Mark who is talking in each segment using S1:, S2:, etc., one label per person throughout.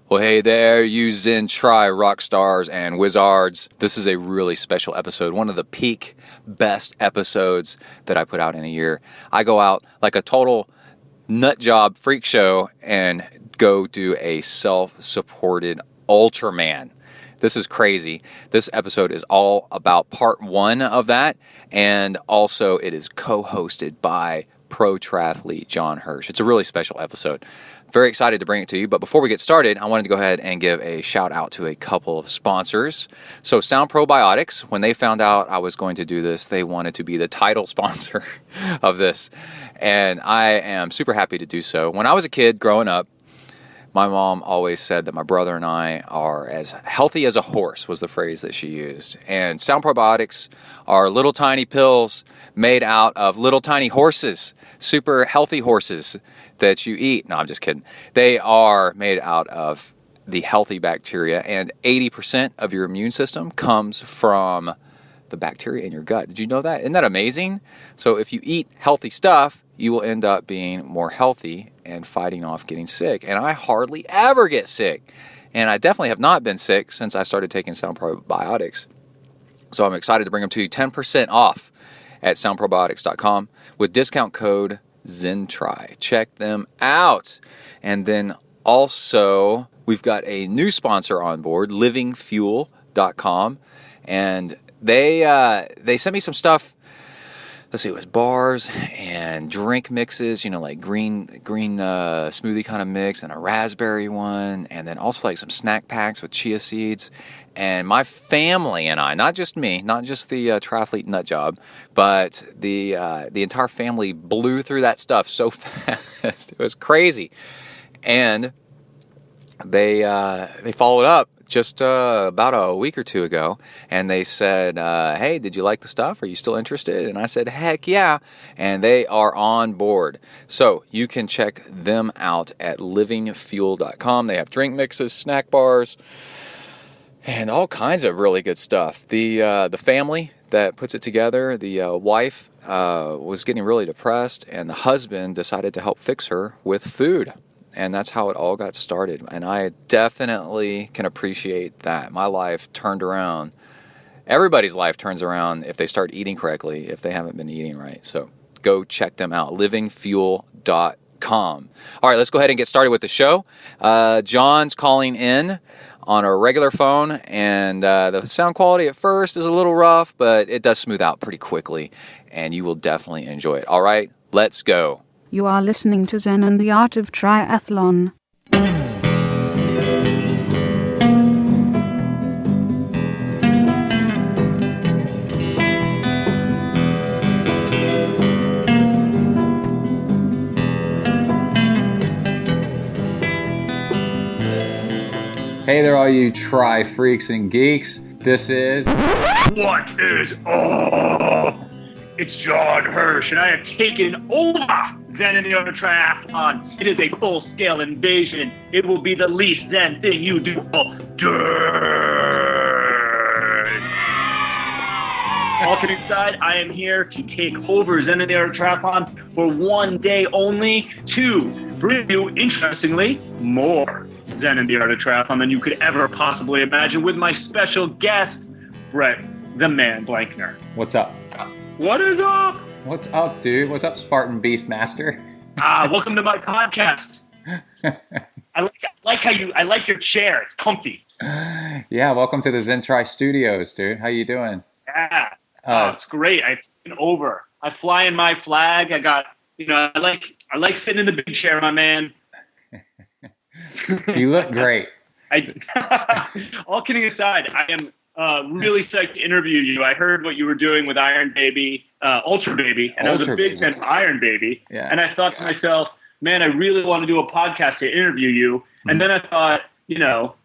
S1: Well, hey there, you ZenTri rock stars and wizards. This is a really special episode, one of the peak best episodes that I put out in a year. I go out like a total nut job freak show and go do a self-supported Ultraman. This is crazy. This episode is all about part one of that, and also it is co-hosted by pro triathlete John Hirsch. It's a really special episode. Very excited to bring it to you, but before we get started, I wanted to go ahead and give a shout out to a couple of sponsors. So Sound Probiotics, when they found out I was going to do this, they wanted to be the title sponsor of this, and I am super happy to do so. When I was a kid growing up, my mom always said that my brother and I are as healthy as a horse, was the phrase that she used. And Sound Probiotics are little tiny pills made out of little tiny horses, super healthy horses that you eat. No, I'm just kidding. They are made out of the healthy bacteria, and 80% of your immune system comes from the bacteria in your gut. Did you know that? Isn't that amazing? So if you eat healthy stuff, you will end up being more healthy and fighting off getting sick. And I hardly ever get sick. And I definitely have not been sick since I started taking Sound Probiotics. So I'm excited to bring them to you 10% off at soundprobiotics.com with discount code ZenTri. Check them out. And then also, we've got a new sponsor on board, livingfuel.com. And they sent me some stuff. Let's see, it was bars and drink mixes, you know, like green smoothie kind of mix, and a raspberry one, and then also like some snack packs with chia seeds. And my family and I, not just me, not just the triathlete nut job, but the entire family blew through that stuff so fast. It was crazy. And they followed up just about a week or two ago, and they said, hey, did you like the stuff? Are you still interested? And I said, heck yeah, and they are on board. So you can check them out at livingfuel.com. They have drink mixes, snack bars, and all kinds of really good stuff. The family that puts it together, the wife was getting really depressed, and the husband decided to help fix her with food. And that's how it all got started. And I definitely can appreciate that. My life turned around. Everybody's life turns around if they start eating correctly, if they haven't been eating right. So go check them out, livingfuel.com. All right, let's go ahead and get started with the show. John's calling in on a regular phone, and the sound quality at first is a little rough, but it does smooth out pretty quickly, and you will definitely enjoy it. All right, let's go.
S2: You are listening to Zen and the Art of Triathlon.
S1: Hey there, all you tri freaks and geeks. This is...
S3: What is up? It's John Hirsch, and I have taken over Zen and the Art of Triathlon. It is a full-scale invasion. It will be the least Zen thing you do all day. All kidding aside, I am here to take over Zen and the Art of Triathlon for one day only to bring you, interestingly, more Zen and the Art of Triathlon than you could ever possibly imagine with my special guest, Brett the Man Blankner.
S1: What's up?
S3: What is up?
S1: What's up, dude? What's up, Spartan Beastmaster?
S3: Welcome to my podcast. I like your chair. It's comfy.
S1: Yeah, welcome to the ZenTri studios, dude. How you doing?
S3: Yeah. It's great. I've taken over. I fly in my flag. I got, I like sitting in the big chair, my man.
S1: You look great.
S3: All kidding aside, I am really psyched to interview you. I heard what you were doing with UltraBaby, and I was a big fan of UltraBaby.
S1: Yeah.
S3: And I thought to myself, man, I really want to do a podcast to interview you. Mm-hmm. And then I thought,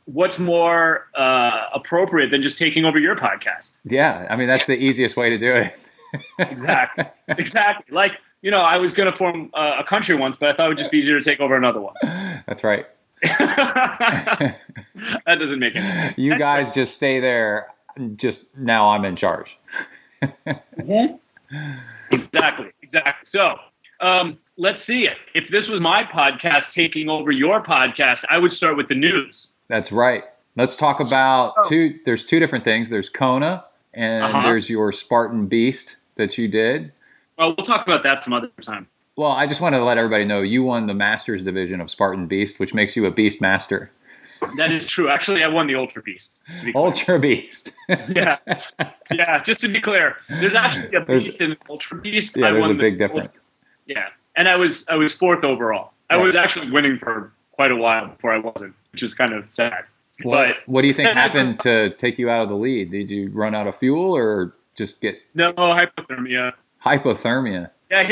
S3: what's more appropriate than just taking over your podcast?
S1: Yeah, I mean, that's the easiest way to do it.
S3: Exactly. Like, I was going to form a country once, but I thought it would just be easier to take over another one.
S1: That's right.
S3: That doesn't make any sense.
S1: You guys just stay there. Just now I'm in charge.
S3: Mm-hmm. Exactly. So let's see. If this was my podcast taking over your podcast, I would start with the news.
S1: That's right. Let's talk about there's two different things. There's Kona and there's your Spartan Beast that you did.
S3: Well, we'll talk about that some other time.
S1: Well, I just wanted to let everybody know you won the Masters division of Spartan Beast, which makes you a Beast Master.
S3: That is true. Actually, I won the Ultra Beast.
S1: Ultra Beast.
S3: Yeah. Just to be clear, there's actually a Beast and an Ultra Beast.
S1: Yeah, there's a big difference.
S3: Yeah, and I was fourth overall. I was actually winning for quite a while before I wasn't, which was kind of sad.
S1: What do you think happened to take you out of the lead? Did you run out of fuel or just get
S3: hypothermia?
S1: Hypothermia.
S3: Yeah,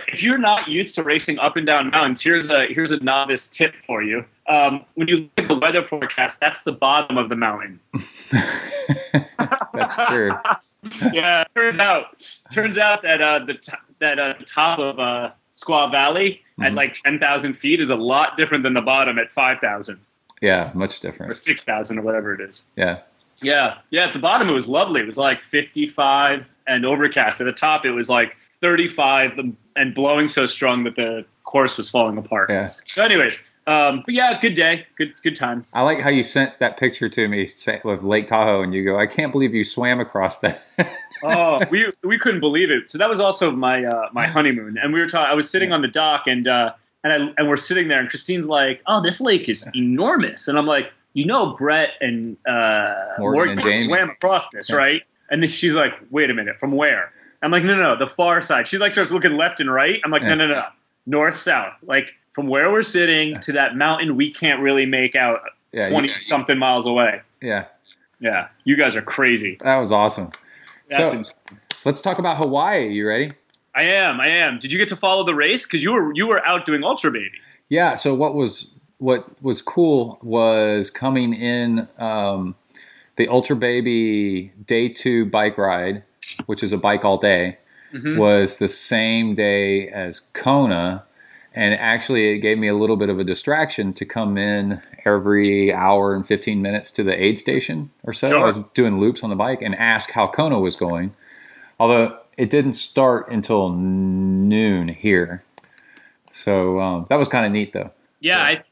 S3: if you're not used to racing up and down mountains, here's a novice tip for you. When you look at the weather forecast, that's the bottom of the mountain.
S1: That's true.
S3: Yeah, turns out that the top of Squaw Valley at like 10,000 feet is a lot different than the bottom at 5,000.
S1: Yeah, much different.
S3: Or 6,000 or whatever it is.
S1: Yeah.
S3: Yeah. At the bottom, it was lovely. It was like 55 and overcast. At the top, it was like 35 and blowing so strong that the course was falling apart.
S1: Yeah.
S3: So anyways, but yeah, good day. Good times.
S1: I like how you sent that picture to me with Lake Tahoe and you go, I can't believe you swam across that.
S3: Oh, we couldn't believe it. So that was also my my honeymoon. And we were talking, I was sitting on the dock and we're sitting there and Christine's like, oh, this lake is enormous. And I'm like, Brett and Morgan swam across this, right? And then she's like, wait a minute, from where? I'm like, no, the far side. She like starts looking left and right. I'm like, no, north, south. Like from where we're sitting to that mountain, we can't really make out 20 something miles away.
S1: Yeah.
S3: Yeah. You guys are crazy.
S1: That was awesome.
S3: That's
S1: so,
S3: insane.
S1: Let's talk about Hawaii. You ready?
S3: I am. Did you get to follow the race? Because you were out doing UltraBaby. Yeah.
S1: So what was cool was coming in the UltraBaby day 2 bike ride, which is a bike all day, was the same day as Kona. And actually, it gave me a little bit of a distraction to come in every hour and 15 minutes to the aid station or so. Sure. I was doing loops on the bike and ask how Kona was going. Although it didn't start until noon here. So that was kind of neat, though.
S3: Yeah, so.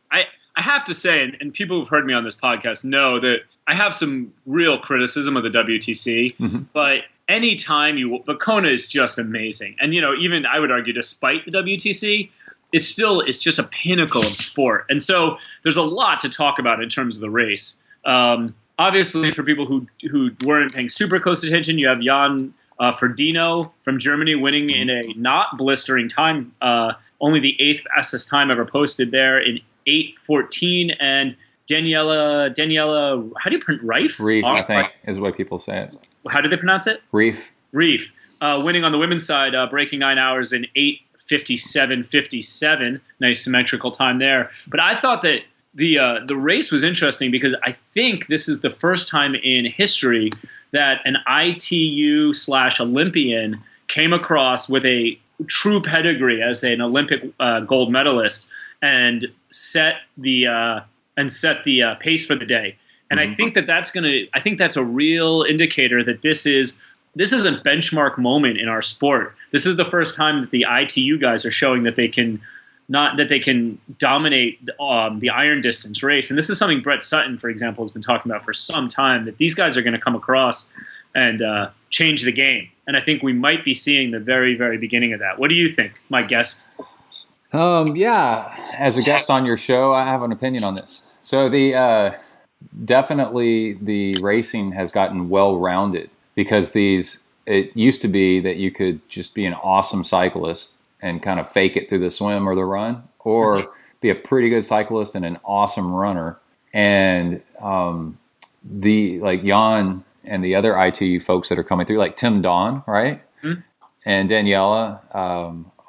S3: I have to say, and people who've heard me on this podcast know that I have some real criticism of the WTC, but but Kona is just amazing. And, even I would argue, despite the WTC, it's just a pinnacle of sport. And so there's a lot to talk about in terms of the race. Obviously, for people who weren't paying super close attention, you have Jan Frodeno from Germany winning in a not blistering time, only the 8th fastest time ever posted there in 8:14. And Daniela, how do you pronounce Reif?
S1: Reif, I think, is the way people say it.
S3: How do they pronounce it?
S1: Reif.
S3: Winning on the women's side, breaking 9 hours in 8:57.57. Nice symmetrical time there. But I thought that the race was interesting because I think this is the first time in history that an ITU/Olympian came across with a true pedigree as an Olympic gold medalist and set the pace for the day. And I think that's a real indicator that this is a benchmark moment in our sport. This is the first time that the ITU guys are showing that they can dominate the iron distance race. And this is something Brett Sutton, for example, has been talking about for some time, that these guys are going to come across and change the game. And I think we might be seeing the very, very beginning of that. What do you think, my guest?
S1: Yeah, as a guest on your show, I have an opinion on this. So definitely the racing has gotten well-rounded because it used to be that you could just be an awesome cyclist and kind of fake it through the swim or the run, or be a pretty good cyclist and an awesome runner. And Jan and the other ITU folks that are coming through, like Tim Don, right? Mm-hmm. And Daniela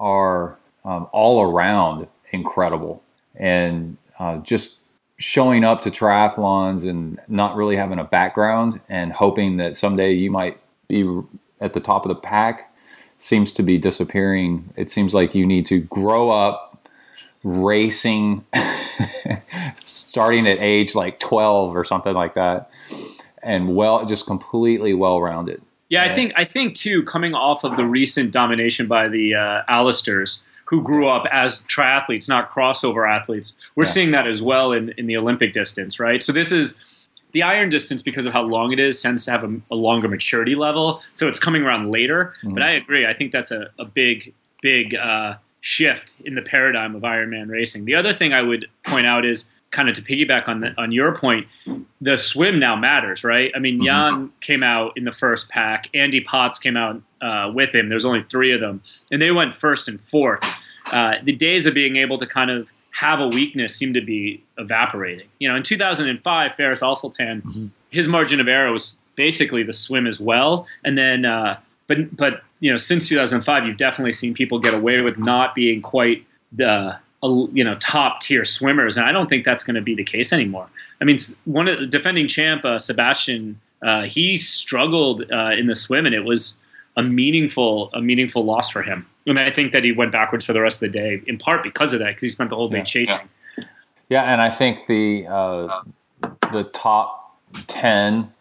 S1: are all around incredible. And just showing up to triathlons and not really having a background and hoping that someday you might be at the top of the pack seems to be disappearing. It seems like you need to grow up racing starting at age like 12 or something like that, and just completely well-rounded.
S3: Yeah, I think too, coming off of the recent domination by the Alisters, who grew up as triathletes, not crossover athletes. We're seeing that as well in the Olympic distance, right? So this is the iron distance, because of how long it is, tends to have a longer maturity level. So it's coming around later. Mm-hmm. But I agree. I think that's a big shift in the paradigm of Ironman racing. The other thing I would point out is, kind of to piggyback on your point, the swim now matters, right? I mean, Jan came out in the first pack. Andy Potts came out with him. There's only 3 of them. And they went first and fourth. The days of being able to kind of have a weakness seem to be evaporating. You know, in 2005, Faris Alsultan, his margin of error was basically the swim as well. And then, but you know, since 2005, you've definitely seen people get away with not being quite the top tier swimmers, and I don't think that's going to be the case anymore. I mean, one of the defending champ, Sebastian, he struggled in the swim, and it was a meaningful loss for him. And I think that he went backwards for the rest of the day, in part because of that, because he spent the whole day chasing.
S1: Yeah, and I think the top 10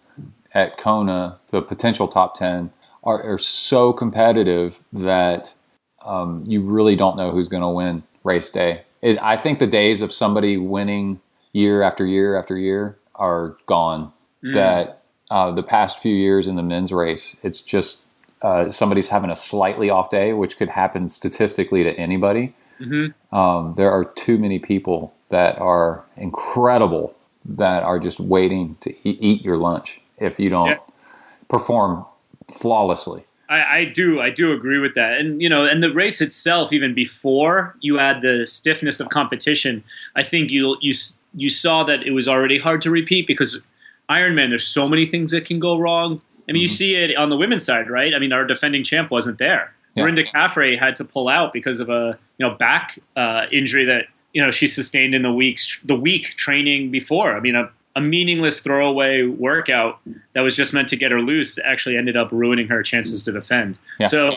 S1: at Kona, the potential top 10, are so competitive that you really don't know who's going to win race day. I think the days of somebody winning year after year after year are gone. That the past few years in the men's race, it's just somebody's having a slightly off day, which could happen statistically to anybody. There are too many people that are incredible that are just waiting to eat your lunch if you don't perform flawlessly.
S3: I do agree with that. And, you know, and the race itself, even before you add the stiffness of competition, I think you saw that it was already hard to repeat, because Ironman, there's so many things that can go wrong. I mean, you see it on the women's side, right? I mean, our defending champ wasn't there. Yeah. Marinda Caffrey had to pull out because of a back injury that she sustained in the week training before. I mean, a meaningless throwaway workout that was just meant to get her loose actually ended up ruining her chances to defend. Yeah. So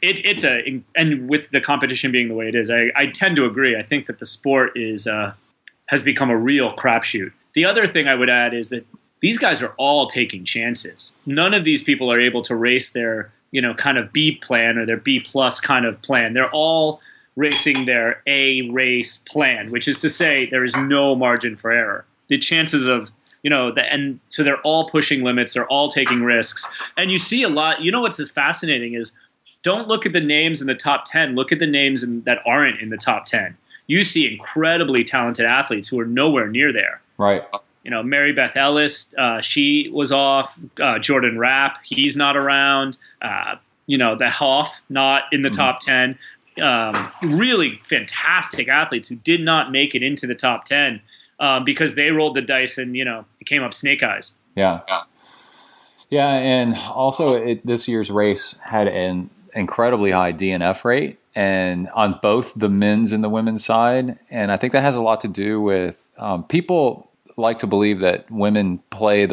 S3: and with the competition being the way it is, I tend to agree. I think that the sport has become a real crapshoot. The other thing I would add is that these guys are all taking chances. None of these people are able to race their, kind of B plan or their B plus kind of plan. They're all racing their A race plan, which is to say there is no margin for error. The chances of, and so they're all pushing limits. They're all taking risks. And you see a lot, what's fascinating is, don't look at the names in the top 10. Look at the names that aren't in the top 10. You see incredibly talented athletes who are nowhere near there.
S1: Right.
S3: Mary Beth Ellis, she was off. Jordan Rapp, he's not around. The Hoff, not in the top 10. Really fantastic athletes who did not make it into the top 10 because they rolled the dice and, it came up snake eyes.
S1: Yeah. Yeah, and also this year's race had an incredibly high DNF rate, and on both the men's and the women's side. And I think that has a lot to do with people like to believe that women play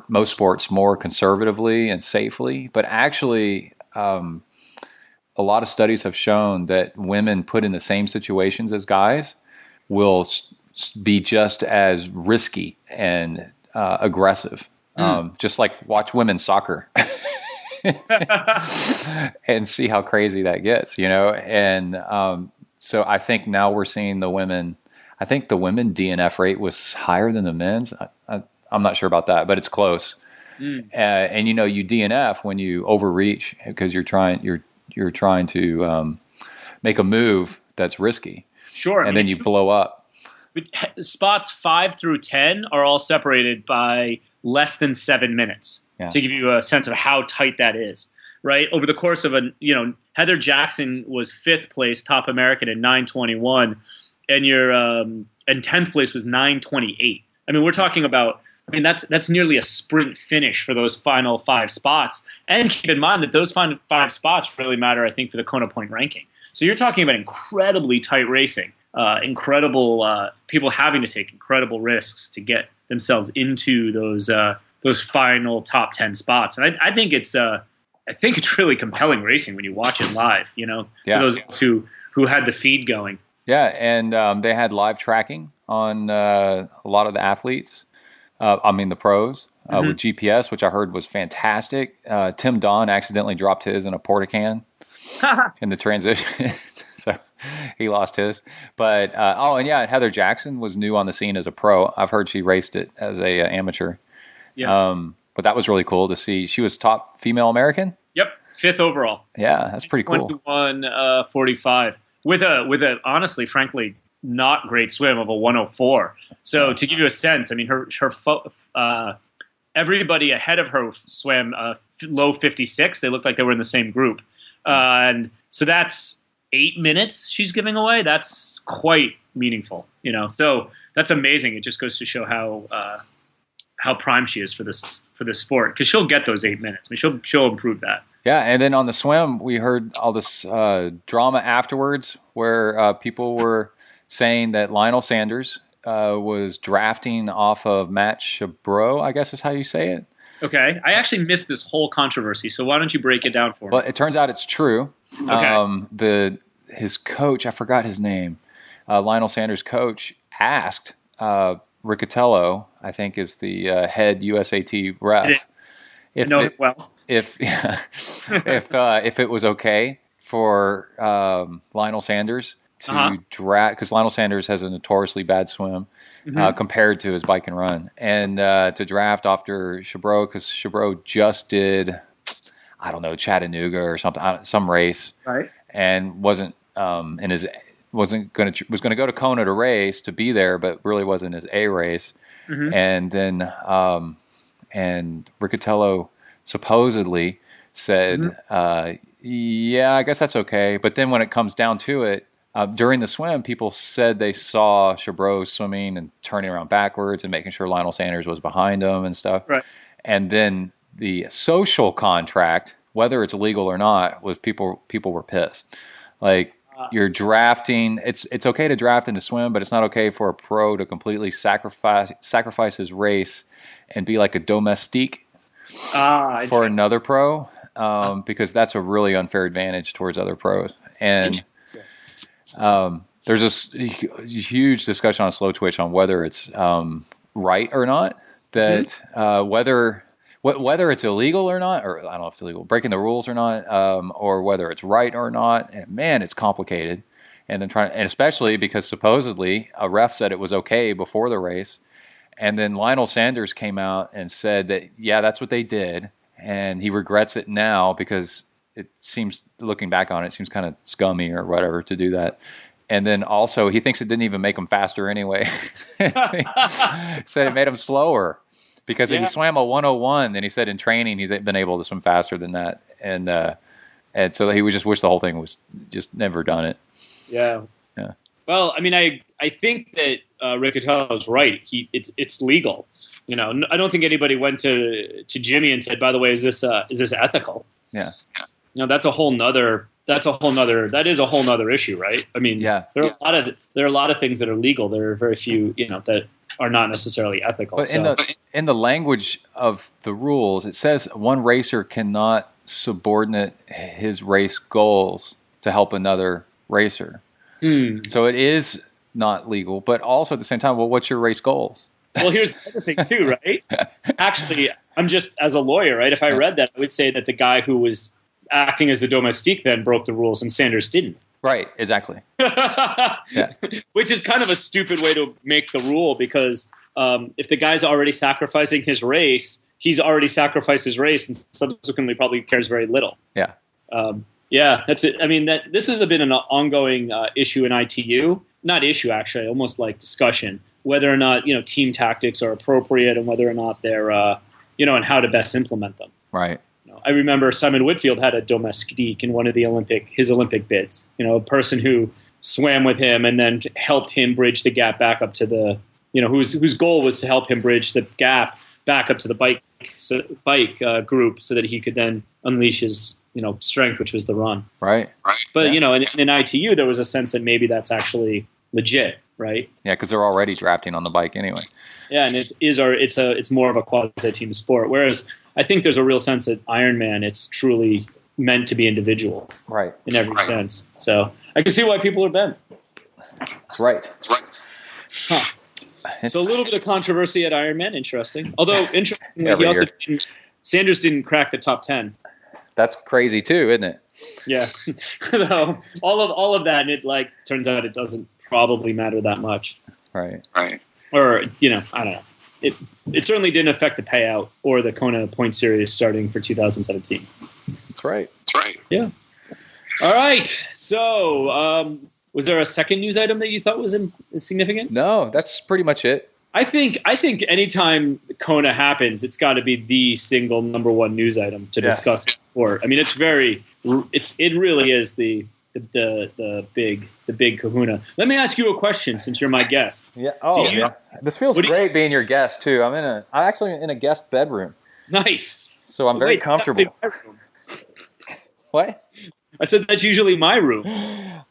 S1: most sports more conservatively and safely, but actually a lot of studies have shown that women put in the same situations as guys will be just as risky and aggressive. Just like watch women's soccer and see how crazy that gets, And so I think now we're seeing the women. I think the women DNF rate was higher than the men's. I'm not sure about that, but it's close. And you DNF when you overreach because you're trying to make a move that's risky.
S3: Sure,
S1: and then you blow up.
S3: But spots 5 through 10 are all separated by less than 7 minutes to give you a sense of how tight that is. Right, over the course of Heather Jackson was 5th place top American at 9:21. And your and 10th place was 9:28. I mean, we're talking about. I mean, that's nearly a sprint finish for those final 5 spots. And keep in mind that those final 5 spots really matter, I think, for the Kona Point ranking. So you're talking about incredibly tight racing, incredible people having to take incredible risks to get themselves into those final top 10 spots. And I think it's really compelling racing when you watch it live. For those who had the feed going.
S1: Yeah, and they had live tracking on a lot of the athletes. The pros with GPS, which I heard was fantastic. Tim Don accidentally dropped his in a porta can in the transition. So he lost his. But, and yeah, Heather Jackson was new on the scene as a pro. I've heard she raced it as a amateur.
S3: Yeah.
S1: But that was really cool to see. She was top female American?
S3: Yep. 5th overall.
S1: Yeah, that's pretty cool.
S3: 21:45 with a honestly, frankly, not great swim of a 104. So to give you a sense, I mean, everybody ahead of her swam low 56. They looked like they were in the same group, and so that's 8 minutes she's giving away. That's quite meaningful, So that's amazing. It just goes to show how prime she is for this sport, because she'll get those 8 minutes. I mean, she'll improve that.
S1: Yeah, and then on the swim, we heard all this drama afterwards where people were saying that Lionel Sanders was drafting off of Matt Chabreau, I guess is how you say it.
S3: Okay. I actually missed this whole controversy, so why don't you break it down for me?
S1: Well, it turns out it's true.
S3: Okay.
S1: His coach, I forgot his name, Lionel Sanders' coach, asked Riccatello, I think is the head USAT ref, if it was okay for Lionel Sanders to draft, because Lionel Sanders has a notoriously bad swim compared to his bike and run, and to draft after Chabreau, because Chabreau just did, I don't know, Chattanooga or something, some race,
S3: right?
S1: And wasn't was going to go to Kona to race, to be there, but really wasn't his A race. And then and Riccatello supposedly said, yeah, I guess that's okay. But then when it comes down to it, during the swim, people said they saw Chabreau swimming and turning around backwards and making sure Lionel Sanders was behind him and stuff.
S3: Right.
S1: And then the social contract, whether it's legal or not, was people were pissed. Like, you're drafting. It's okay to draft and to swim, but it's not okay for a pro to completely sacrifice his race and be like a domestique for another pro, because that's a really unfair advantage towards other pros. And there's this huge discussion on Slow Twitch on whether it's right or not, that whether it's illegal or not, or I don't know if it's illegal, breaking the rules or not, or whether it's right or not. And man, it's complicated. And then and especially because supposedly a ref said it was okay before the race, and then Lionel Sanders came out and said that that's what they did, and he regrets it now because it seems, looking back on it, it seems kind of scummy or whatever to do that. And then also he thinks it didn't even make him faster anyway. Said it made him slower. Because he swam a 101, then he said in training he's been able to swim faster than that, and so he would just wish the whole thing was just never done it.
S3: Yeah. Well, I mean, I think that Riccatello's right. It's legal. I don't think anybody went to Jimmy and said, by the way, is this ethical?
S1: Yeah.
S3: That is a whole nother issue, right? I mean, there are a lot of things that are legal. There are very few, that are not necessarily ethical.
S1: But in the language of the rules, it says one racer cannot subordinate his race goals to help another racer. So it is not legal, but also at the same time, well, what's your race goals?
S3: Well, here's the other thing too, right? Actually, I'm just, as a lawyer, right? If I read that, I would say that the guy who was acting as the domestique then broke the rules and Sanders didn't.
S1: Right, exactly.
S3: Which is kind of a stupid way to make the rule, because if the guy's already sacrificing his race, he's already sacrificed his race and subsequently probably cares very little.
S1: Yeah.
S3: That's it. I mean, this has been an ongoing issue in ITU. Not issue, actually, almost like discussion, whether or not, team tactics are appropriate and whether or not they're, and how to best implement them.
S1: Right.
S3: I remember Simon Whitfield had a domestique in one of his Olympic bids. A person who swam with him and then helped him bridge the gap back up to the, whose goal was to help him bridge the gap back up to the bike group so that he could then unleash his, strength, which was the run.
S1: Right.
S3: But in ITU there was a sense that maybe that's actually legit, right?
S1: Yeah, because they're already drafting on the bike anyway.
S3: Yeah, and it's more of a quasi-team sport. Whereas I think there's a real sense that Ironman, it's truly meant to be individual,
S1: right,
S3: in every sense. So I can see why people are bent.
S1: That's right.
S3: Huh. So a little bit of controversy at Ironman, interesting. Although interestingly, Sanders didn't crack the top 10.
S1: That's crazy too, isn't it?
S3: Yeah. So all of that, and it like turns out it doesn't probably matter that much.
S1: Right.
S3: Or I don't know. It certainly didn't affect the payout or the Kona point series starting for 2017.
S1: That's right.
S3: Yeah. All right. So, was there a second news item that you thought was significant?
S1: No, that's pretty much it.
S3: I think anytime Kona happens, it's got to be the single number one news item to discuss sport. I mean, it really is the big kahuna. Let me ask you a question since you're my guest.
S1: Yeah. Oh, yeah. This feels great being your guest too. I'm actually in a guest bedroom.
S3: Nice.
S1: So I'm very comfortable. What?
S3: I said that's usually my room.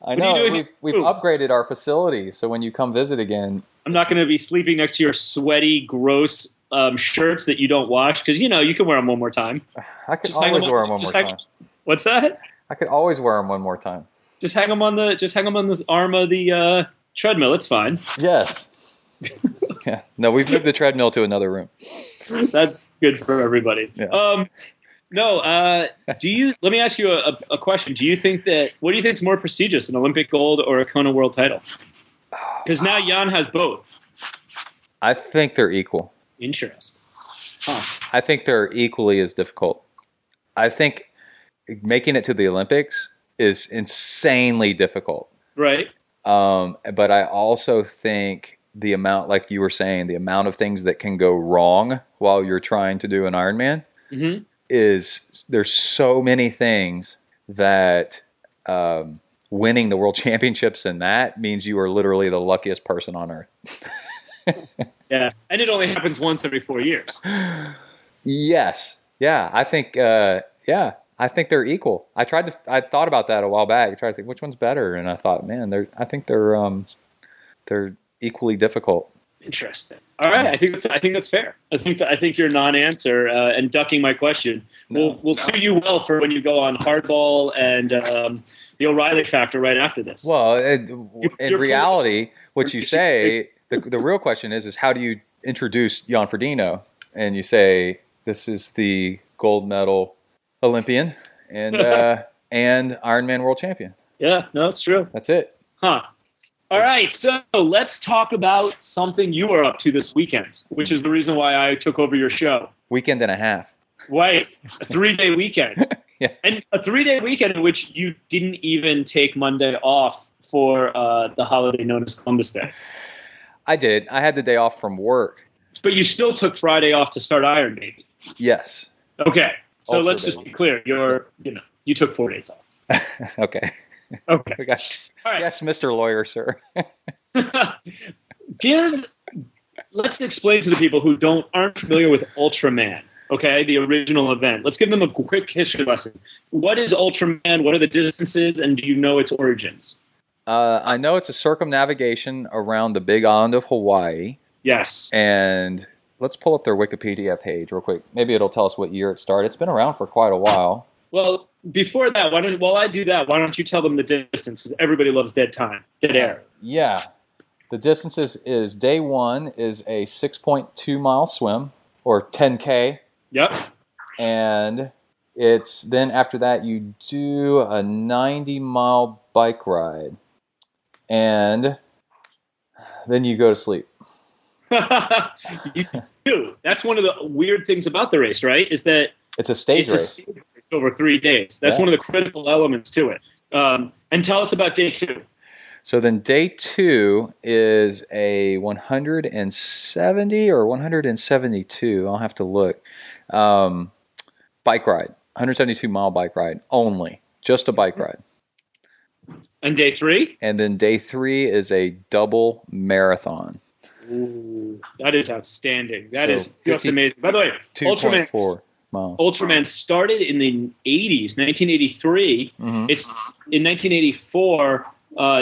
S1: I know. We've upgraded our facility, so when you come visit again,
S3: I'm not going to be sleeping next to your sweaty, gross shirts that you don't wash because you can wear them one more time.
S1: I could always wear them one more time.
S3: What's that?
S1: I could always wear them one more time.
S3: Just hang them on the arm of the treadmill. It's fine.
S1: Yes. Yeah. No, we've moved the treadmill to another room.
S3: That's good for everybody.
S1: Yeah.
S3: Let me ask you a question. What do you think is more prestigious, an Olympic gold or a Kona world title? Because now Jan has both.
S1: I think they're equal.
S3: Interesting. Huh.
S1: I think they're equally as difficult. I think making it to the Olympics is insanely difficult.
S3: Right.
S1: But I also think the amount, like you were saying, the amount of things that can go wrong while you're trying to do an Ironman is there's so many things that winning the world championships in that means you are literally the luckiest person on earth.
S3: Yeah. And it only happens once every 4 years.
S1: Yes. Yeah. I think, I think they're equal. I thought about that a while back. I tried to think which one's better. And I thought, man, I think they're equally difficult.
S3: Interesting. All right. I think that's fair. I think your non-answer and ducking my question will suit you well for when you go on Hardball and the O'Reilly Factor right after this.
S1: Well, in reality, what you say, the real question is how do you introduce Jan Frodeno? And you say, this is the gold medal Olympian and Ironman world champion.
S3: Yeah, no, it's true.
S1: That's it.
S3: Huh. All right, so let's talk about something you are up to this weekend, which is the reason why I took over your show.
S1: Weekend and a half.
S3: Right, a 3-day weekend.
S1: Yeah.
S3: And a 3-day weekend in which you didn't even take Monday off for the holiday known as Columbus Day.
S1: I did. I had the day off from work.
S3: But you still took Friday off to start Ironman.
S1: Yes.
S3: Okay, so
S1: Ultra
S3: let's just
S1: baby.
S3: be clear. You took 4 days off.
S1: Okay.
S3: Okay.
S1: We got,
S3: all right.
S1: Yes, Mr. Lawyer, sir.
S3: Let's explain to the people who aren't familiar with Ultraman, okay, the original event. Let's give them a quick history lesson. What is Ultraman? What are the distances? And do you know its origins?
S1: I know it's a circumnavigation around the Big Island of Hawaii.
S3: Yes.
S1: And let's pull up their Wikipedia page real quick. Maybe it'll tell us what year it started. It's been around for quite a while.
S3: Well, before that, while I do that, why don't you tell them the distance? Because everybody loves dead air.
S1: Yeah. The distances is day one is a 6.2 mile swim or 10K.
S3: Yep.
S1: And it's then after that you do a 90-mile bike ride. And then you go to sleep.
S3: You do. That's one of the weird things about the race, right? Is that
S1: it's a stage race.
S3: Over 3 days. That's one of the critical elements to it. And tell us about day two.
S1: So then day two is a 170 or 172, I'll have to look, bike ride, 172-mile bike ride only, just a bike ride.
S3: And day three?
S1: And then day three is a double marathon.
S3: Ooh, that is outstanding. That is just amazing. By the way,
S1: 2.4 miles.
S3: Ultraman started in the 80s, 1983.
S1: Mm-hmm.
S3: It's in 1984.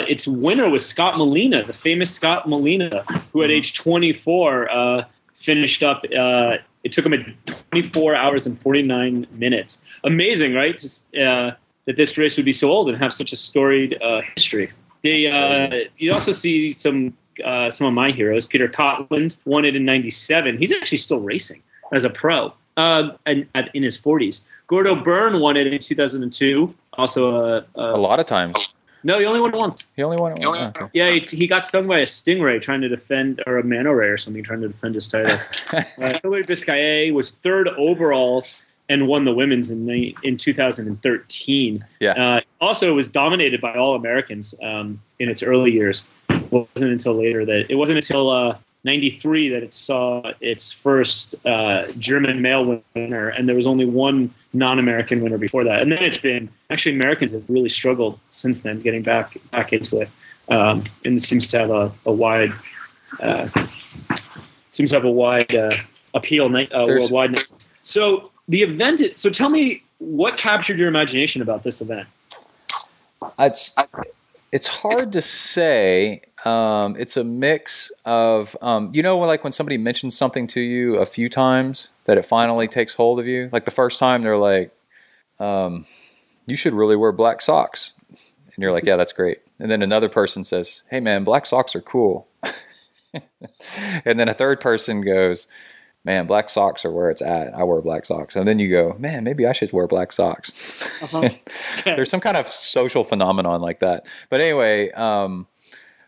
S3: Its winner was Scott Molina, the famous Scott Molina, who at age 24 finished up. It took him 24 hours and 49 minutes. Amazing, right? That this race would be so old and have such a storied history. You also see some of my heroes. Peter Cotland won it in '97. He's actually still racing as a pro. And in his 40s. Gordo Byrne won it in 2002. also
S1: A lot of times.
S3: No, he only won it once.
S1: He only won it once. Okay.
S3: Yeah, he got stung by a stingray trying to defend, or a manta ray or something, trying to defend his title. Felipe Biscaye was third overall and won the women's in 2013.
S1: Yeah.
S3: Also, it was dominated by all Americans in its early years. It wasn't until later that it wasn't until 93 that it saw its first German male winner, and there was only one non-American winner before that. And then it's been actually Americans have really struggled since then getting back into it, and it seems to have a wide appeal worldwide. So the event. So tell me what captured your imagination about this event.
S1: It's hard to say. It's a mix of, like when somebody mentions something to you a few times that it finally takes hold of you. Like the first time they're like, you should really wear black socks. And you're like, yeah, that's great. And then another person says, hey man, black socks are cool. And then a third person goes, man, black socks are where it's at. I wear black socks. And then you go, man, maybe I should wear black socks. There's some kind of social phenomenon like that. But anyway,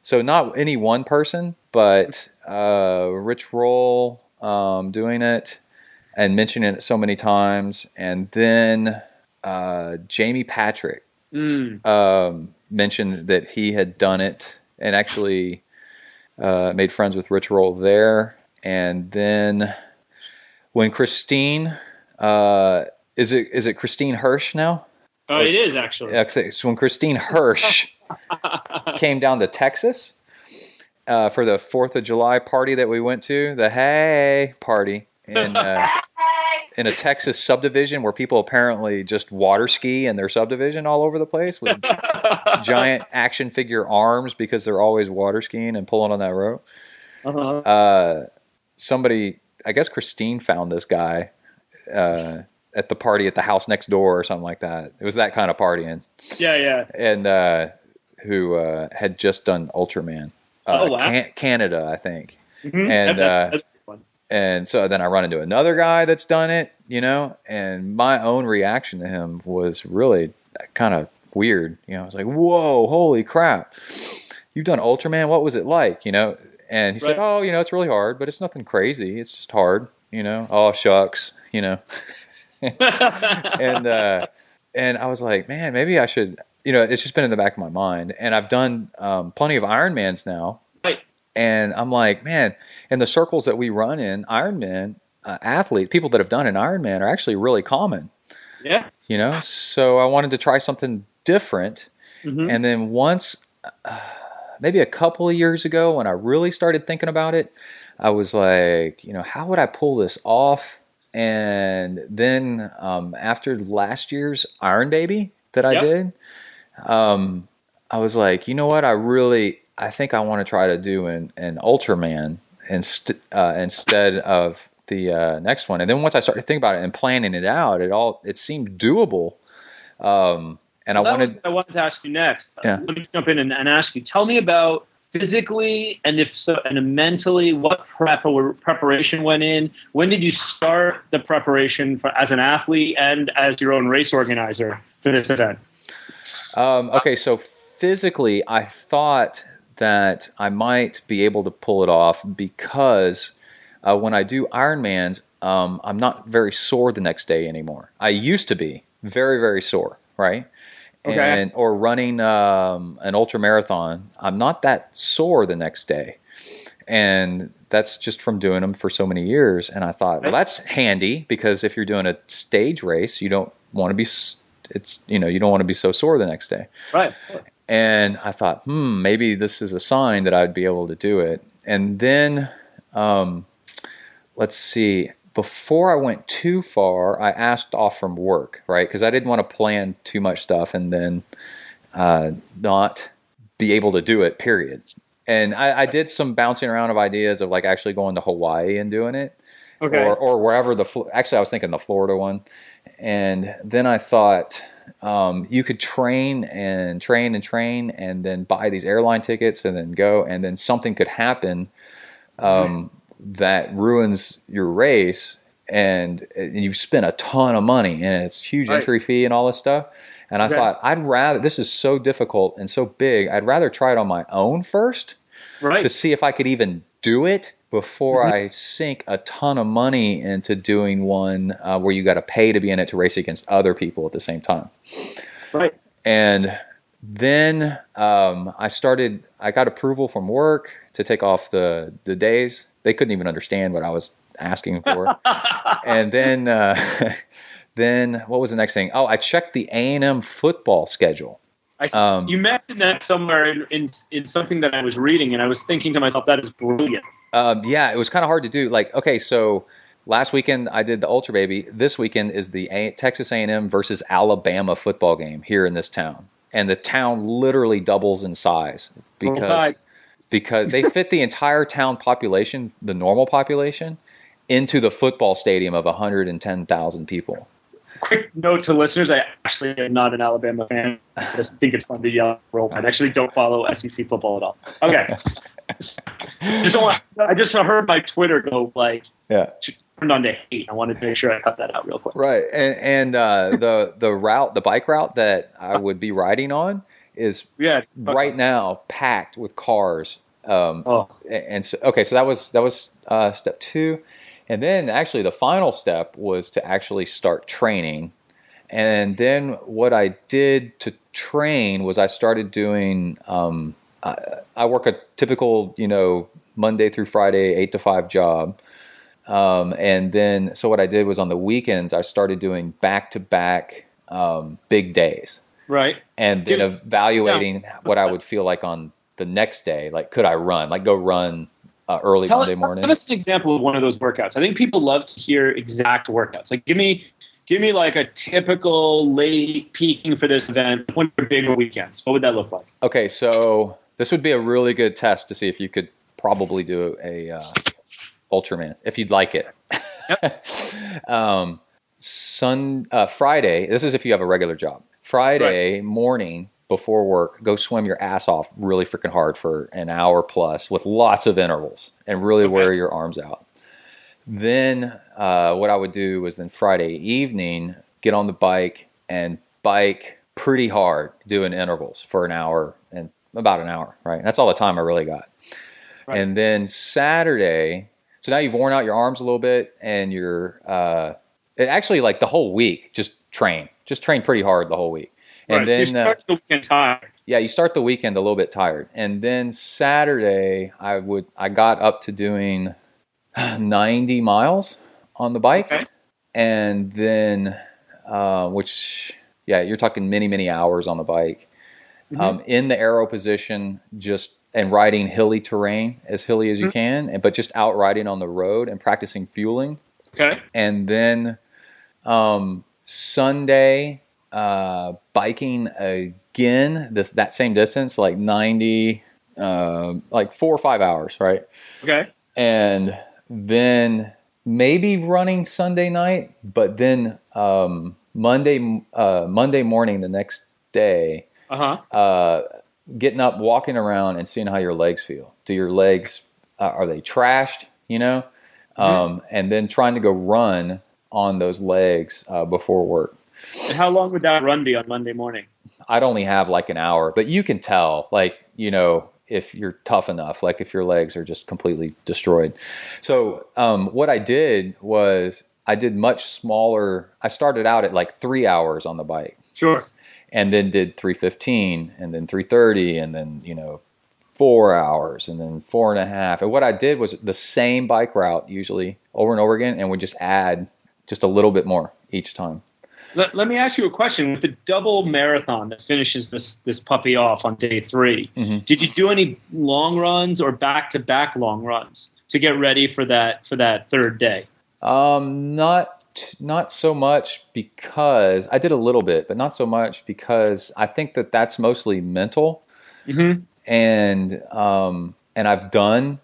S1: so not any one person, but Rich Roll doing it and mentioning it so many times. And then Jamie Patrick mentioned that he had done it and actually made friends with Rich Roll there. And then when Christine, is it Christine Hirsch now?
S3: Oh, it is actually.
S1: So when Christine Hirsch came down to Texas for the 4th of July party that we went to, the Hey party in a Texas subdivision where people apparently just water ski in their subdivision all over the place with giant action figure arms because they're always water skiing and pulling on that rope. Somebody, I guess Christine found this guy at the party at the house next door or something like that. It was that kind of partying. Yeah. And who had just done Ultraman. Canada, I think. Mm-hmm. And so then I run into another guy that's done it, and my own reaction to him was really kind of weird. I was like, whoa, holy crap. You've done Ultraman? What was it like? And he said, oh, it's really hard, but it's nothing crazy. It's just hard, Oh, shucks, And I was like, man, maybe I should, it's just been in the back of my mind. And I've done plenty of Ironmans now.
S3: Right.
S1: And I'm like, man, in the circles that we run in, Ironman athletes, people that have done an Ironman are actually really common.
S3: Yeah.
S1: So I wanted to try something different. Mm-hmm. And then once... maybe a couple of years ago when I really started thinking about it, I was like, how would I pull this off? And then after last year's UltraBaby that I did, I was like, you know what? I think I want to try to do an Ultraman instead of the next one. And then once I started thinking about it and planning it out, it seemed doable. And I wanted
S3: to ask you next.
S1: Yeah.
S3: Let me jump in and ask you. Tell me about physically and if so, and mentally, what preparation went in. When did you start the preparation as an athlete and as your own race organizer for this event?
S1: Okay, so physically, I thought that I might be able to pull it off because when I do Ironmans, I'm not very sore the next day anymore. I used to be very, very sore, right?
S3: Okay.
S1: Or running an ultra marathon, I'm not that sore the next day, and that's just from doing them for so many years. And I thought, well, that's handy because if you're doing a stage race, you don't want to be you don't want to be so sore the next day,
S3: right?
S1: And I thought, maybe this is a sign that I'd be able to do it. And then, let's see. Before I went too far, I asked off from work, right? Because I didn't want to plan too much stuff and then not be able to do it, period. And I did some bouncing around of ideas of like actually going to Hawaii and doing it.
S3: Okay.
S1: Or wherever actually I was thinking the Florida one. And then I thought you could train and then buy these airline tickets and then go, and then something could happen that ruins your race, and you've spent a ton of money, and it's huge entry fee and all this stuff. And I thought, this is so difficult and so big, I'd rather try it on my own first to see if I could even do it before I sink a ton of money into doing one where you got to pay to be in it to race against other people at the same time.
S3: Right.
S1: And then I got approval from work to take off the days. They couldn't even understand what I was asking for. And then then what was the next thing? Oh, I checked the A&M football schedule.
S3: You mentioned that somewhere in something that I was reading, and I was thinking to myself, that is brilliant.
S1: Yeah, it was kind of hard to do. Like, okay, so last weekend I did the UltraBaby. This weekend is the Texas A&M versus Alabama football game here in this town. And the town literally doubles in size because they fit the entire town population, the normal population, into the football stadium of 110,000 people.
S3: Quick note to listeners, I actually am not an Alabama fan. I just think it's fun to yell roll. I actually don't follow SEC football at all. Okay. I just heard my Twitter go turned on to hate. I wanted to make sure I cut that out real quick.
S1: Right. And the bike route that I would be riding on is right now packed with cars. And so, okay, so that was step 2. And then actually the final step was to actually start training. And then what I did to train was I started doing, I work a typical, Monday through Friday, 8 to 5 job. And then, so what I did was on the weekends, I started doing back-to-back big days.
S3: Right.
S1: And then evaluating what I would feel like on the next day. Like, could I run? Like, go run early Monday morning.
S3: Give us an example of one of those workouts. I think people love to hear exact workouts. Like, give me like a typical late peaking for this event, one of your bigger weekends. What would that look like?
S1: Okay, so this would be a really good test to see if you could probably do a Ultraman, if you'd like it.
S3: Yep.
S1: Friday, this is if you have a regular job. Friday morning before work, go swim your ass off really freaking hard for an hour plus with lots of intervals and really wear your arms out. Then what I would do was then Friday evening, get on the bike and bike pretty hard, doing intervals for an hour and about an hour, right? That's all the time I really got. Right. And then Saturday, so now you've worn out your arms a little bit and you're actually like the whole week, just train pretty hard the whole week. And then
S3: so you start the weekend tired.
S1: Yeah, you start the weekend a little bit tired. And then Saturday, I got up to doing 90 miles on the bike. Okay. And then, you're talking many, many hours on the bike. Mm-hmm. In the aero position, and riding hilly terrain, as hilly as you can, but just out riding on the road and practicing fueling.
S3: Okay.
S1: And then Sunday, biking again, that same distance, like 90, like 4 or 5 hours, right?
S3: Okay.
S1: And then maybe running Sunday night, but then Monday morning the next day, getting up, walking around, and seeing how your legs feel. Do your legs are they trashed? And then trying to go run on those legs before work.
S3: And how long would that run be on Monday morning?
S1: I'd only have like an hour, but you can tell, if you're tough enough, like if your legs are just completely destroyed. So what I did was I did much smaller. I started out at like 3 hours on the bike.
S3: Sure.
S1: And then did 3:15 and then 3:30 and then, 4 hours and then 4.5. And what I did was the same bike route usually over and over again, and would just add just a little bit more each time.
S3: Let me ask you a question. With the double marathon that finishes this puppy off on day 3, did you do any long runs or back-to-back long runs to get ready for that third day?
S1: Not so much, because I did a little bit, but not so much because I think that's mostly mental. Mm-hmm. And I've done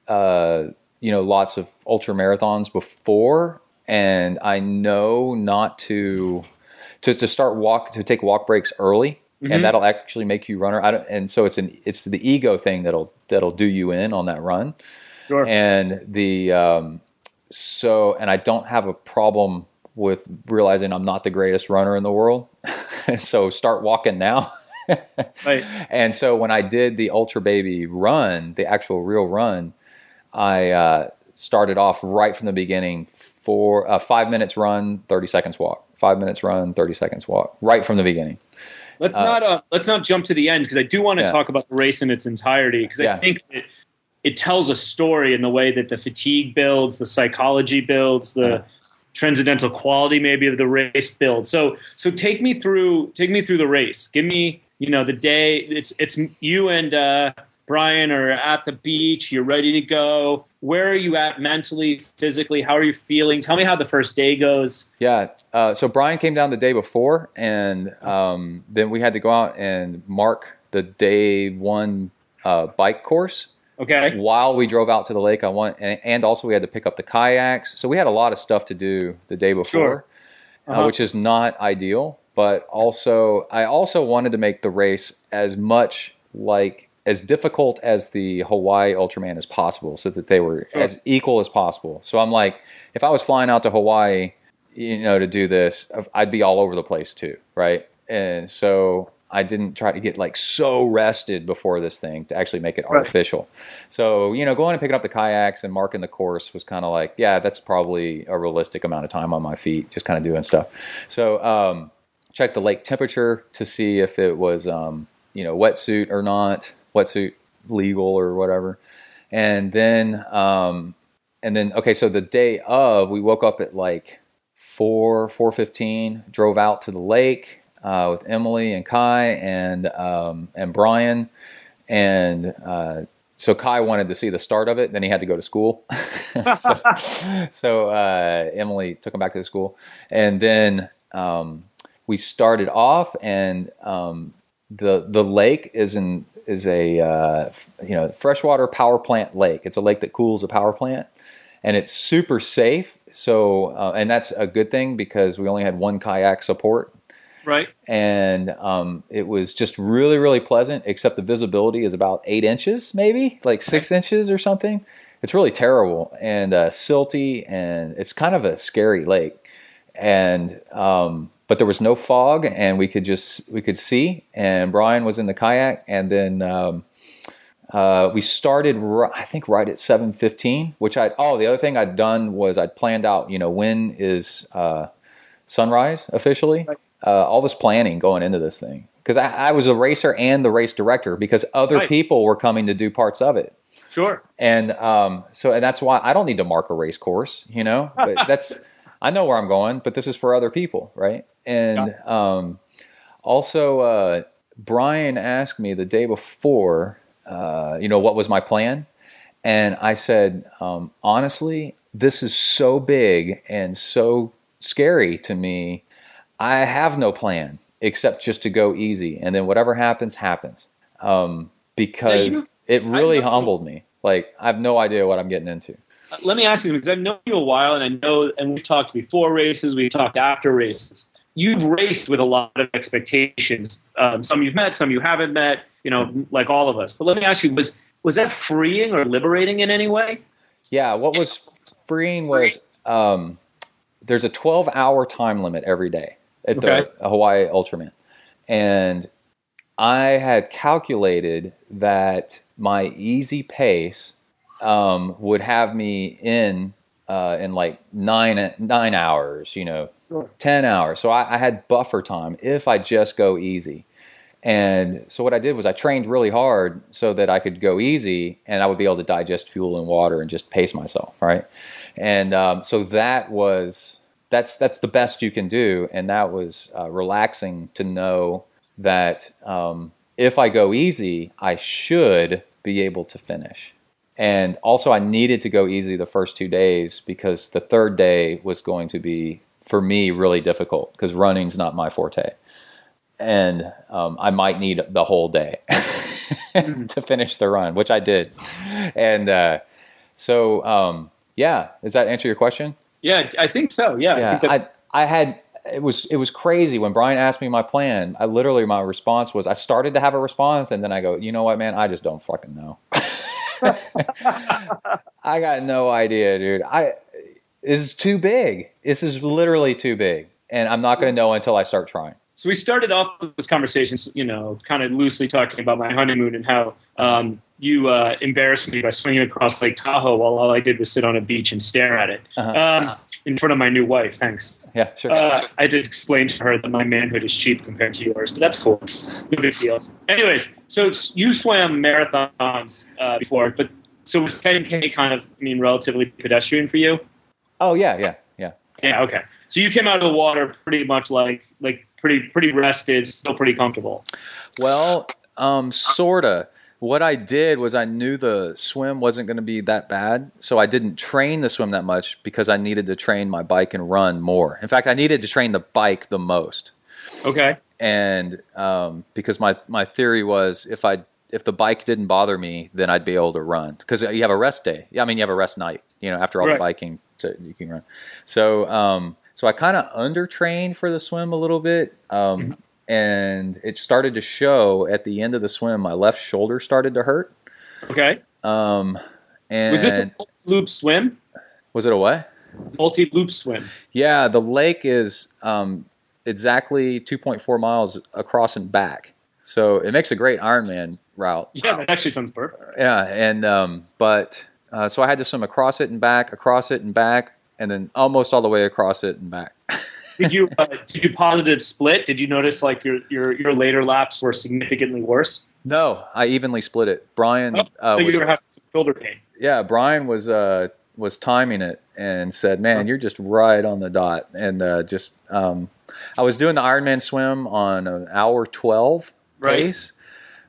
S1: lots of ultra marathons before. And I know not to take walk breaks early, and that'll actually make you runner. And so it's the ego thing that'll do you in on that run.
S3: Sure.
S1: And and I don't have a problem with realizing I'm not the greatest runner in the world. So start walking now.
S3: Right.
S1: And so when I did the UltraBaby run, the actual real run, I started off right from the beginning for 5 minutes run, 30 seconds walk. 5 minutes run, 30 seconds walk, right from the beginning.
S3: Let's not jump to the end, because I do want to talk about the race in its entirety, because I think it tells a story in the way that the fatigue builds, the psychology builds, the transcendental quality maybe of the race builds. So take me through the race. Give me, the day. It's you and Brian are at the beach. You're ready to go. Where are you at mentally, physically? How are you feeling? Tell me how the first day goes.
S1: Yeah. So Brian came down the day before, and then we had to go out and mark the day one bike course.
S3: Okay.
S1: While we drove out to the lake, and also we had to pick up the kayaks. So we had a lot of stuff to do the day before, which is not ideal. But I also wanted to make the race as difficult as the Hawaii Ultraman as possible, so that they were as equal as possible. So I'm like, if I was flying out to Hawaii, to do this, I'd be all over the place too, right? And so I didn't try to get so rested before this thing to actually make it artificial. So, going and picking up the kayaks and marking the course was kind of like, yeah, that's probably a realistic amount of time on my feet, just kind of doing stuff. So, check the lake temperature to see if it was, wetsuit or not, wetsuit legal or whatever. And then, okay, so the day of, we woke up at 4:15, drove out to the lake with Emily and Kai and Brian, and so Kai wanted to see the start of it. Then he had to go to school, so Emily took him back to the school, and then we started off, and the lake is a freshwater power plant lake. It's a lake that cools a power plant. And it's super safe. So, and that's a good thing, because we only had one kayak support.
S3: Right.
S1: And it was just really, really pleasant, except the visibility is about 8 inches, maybe 6 inches or something. It's really terrible and silty, and it's kind of a scary lake. And, but there was no fog, and we could see, and Brian was in the kayak, and then, we started, I think, right at 7:15, the other thing I'd done was I'd planned out, when is sunrise officially, all this planning going into this thing. Because I was a racer and the race director, because other people were coming to do parts of it.
S3: Sure.
S1: And and that's why I don't need to mark a race course, but I know where I'm going, but this is for other people, right? And also, Brian asked me the day before, what was my plan? And I said, honestly, this is so big and so scary to me. I have no plan except just to go easy. And then whatever happens, happens. Because it really humbled me. I have no idea what I'm getting into.
S3: Let me ask you, because I've known you a while, and we've talked before races, we've talked after races. You've raced with a lot of expectations. Some you've met, some you haven't met, like all of us. But let me ask you, was that freeing or liberating in any way?
S1: Yeah, what was freeing was there's a 12-hour time limit every day at the Hawaii Ultraman. And I had calculated that my easy pace would have me in 9 hours, 10 hours. So I had buffer time if I just go easy. And so what I did was I trained really hard so that I could go easy, and I would be able to digest fuel and water and just pace myself, right? And so that's the best you can do, and that was relaxing to know that if I go easy, I should be able to finish. And also I needed to go easy the first 2 days, because the third day was going to be, for me, really difficult, because running's not my forte. And I might need the whole day to finish the run, which I did. And does that answer your question?
S3: Yeah, I think so. Yeah.
S1: It was crazy when Brian asked me my plan. My response was, I started to have a response, and then I go, you know what, man, I just don't fucking know. I got no idea, dude. This is too big. This is literally too big, and I'm not going to know until I start trying.
S3: So we started off this conversation, kind of loosely talking about my honeymoon and how you embarrassed me by swinging across Lake Tahoe while all I did was sit on a beach and stare at it in front of my new wife. Thanks.
S1: Yeah, sure.
S3: I did explain to her that my manhood is cheap compared to yours, but that's cool. No big deal. Anyways, so you swam marathons before, but so was 10K kind of, relatively pedestrian for you?
S1: Oh, yeah.
S3: Yeah, okay. So you came out of the water pretty much like pretty rested, still pretty comfortable.
S1: Well, sorta. What I did was I knew the swim wasn't going to be that bad, so I didn't train the swim that much because I needed to train my bike and run more. In fact, I needed to train the bike the most.
S3: Okay.
S1: And because my theory was if the bike didn't bother me, then I'd be able to run because you have a rest day. You have a rest night. After all the biking, you can run. So I kind of undertrained for the swim a little bit. And it started to show at the end of the swim. My left shoulder started to hurt.
S3: Okay.
S1: And
S3: was this a multi-loop swim?
S1: Was it a what?
S3: Multi-loop swim.
S1: Yeah, the lake is exactly 2.4 miles across and back. So it makes a great Ironman route.
S3: Yeah, that actually sounds perfect.
S1: Yeah, and so I had to swim across it and back, and then almost all the way across it and back.
S3: Did you positive split? Did you notice like your later laps were significantly worse?
S1: No, I evenly split it. Brian
S3: you were having some shoulder pain.
S1: Yeah, Brian was timing it and said, "Man, you're just right on the dot." And I was doing the Ironman swim on an hour 12 pace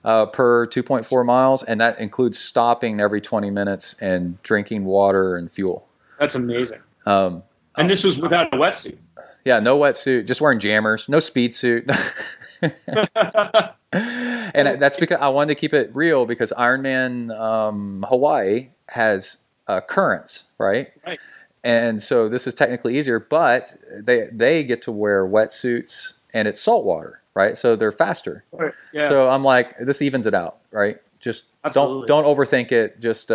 S1: per 2.4 miles, and that includes stopping every 20 minutes and drinking water and fuel.
S3: That's amazing. And this was without a wetsuit.
S1: Yeah, no wetsuit, just wearing jammers, no speed suit. And that's because I wanted to keep it real because Ironman Hawaii has currents, right? Right. And so this is technically easier, but they get to wear wetsuits and it's salt water, right? So they're faster. Right. Yeah. So I'm like, this evens it out, right? Just don't overthink it. Just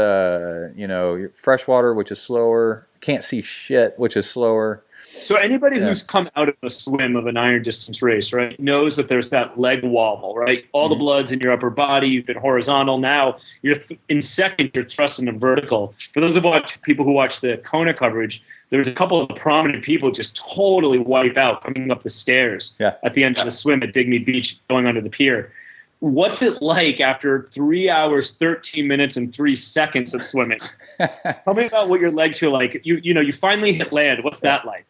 S1: fresh water, which is slower. Can't see shit, which is slower.
S3: So anybody who's come out of a swim of an iron distance race, right, knows that there's that leg wobble, right? All the blood's in your upper body. You've been horizontal. Now you're in second, you're thrust into vertical. For those of people who watch the Kona coverage, there's a couple of prominent people just totally wipe out coming up the stairs at the end of the swim at Digby Beach, going under the pier. What's it like after 3 hours, 13 minutes, and 3 seconds of swimming? Tell me about what your legs feel like. You finally hit land. What's that like?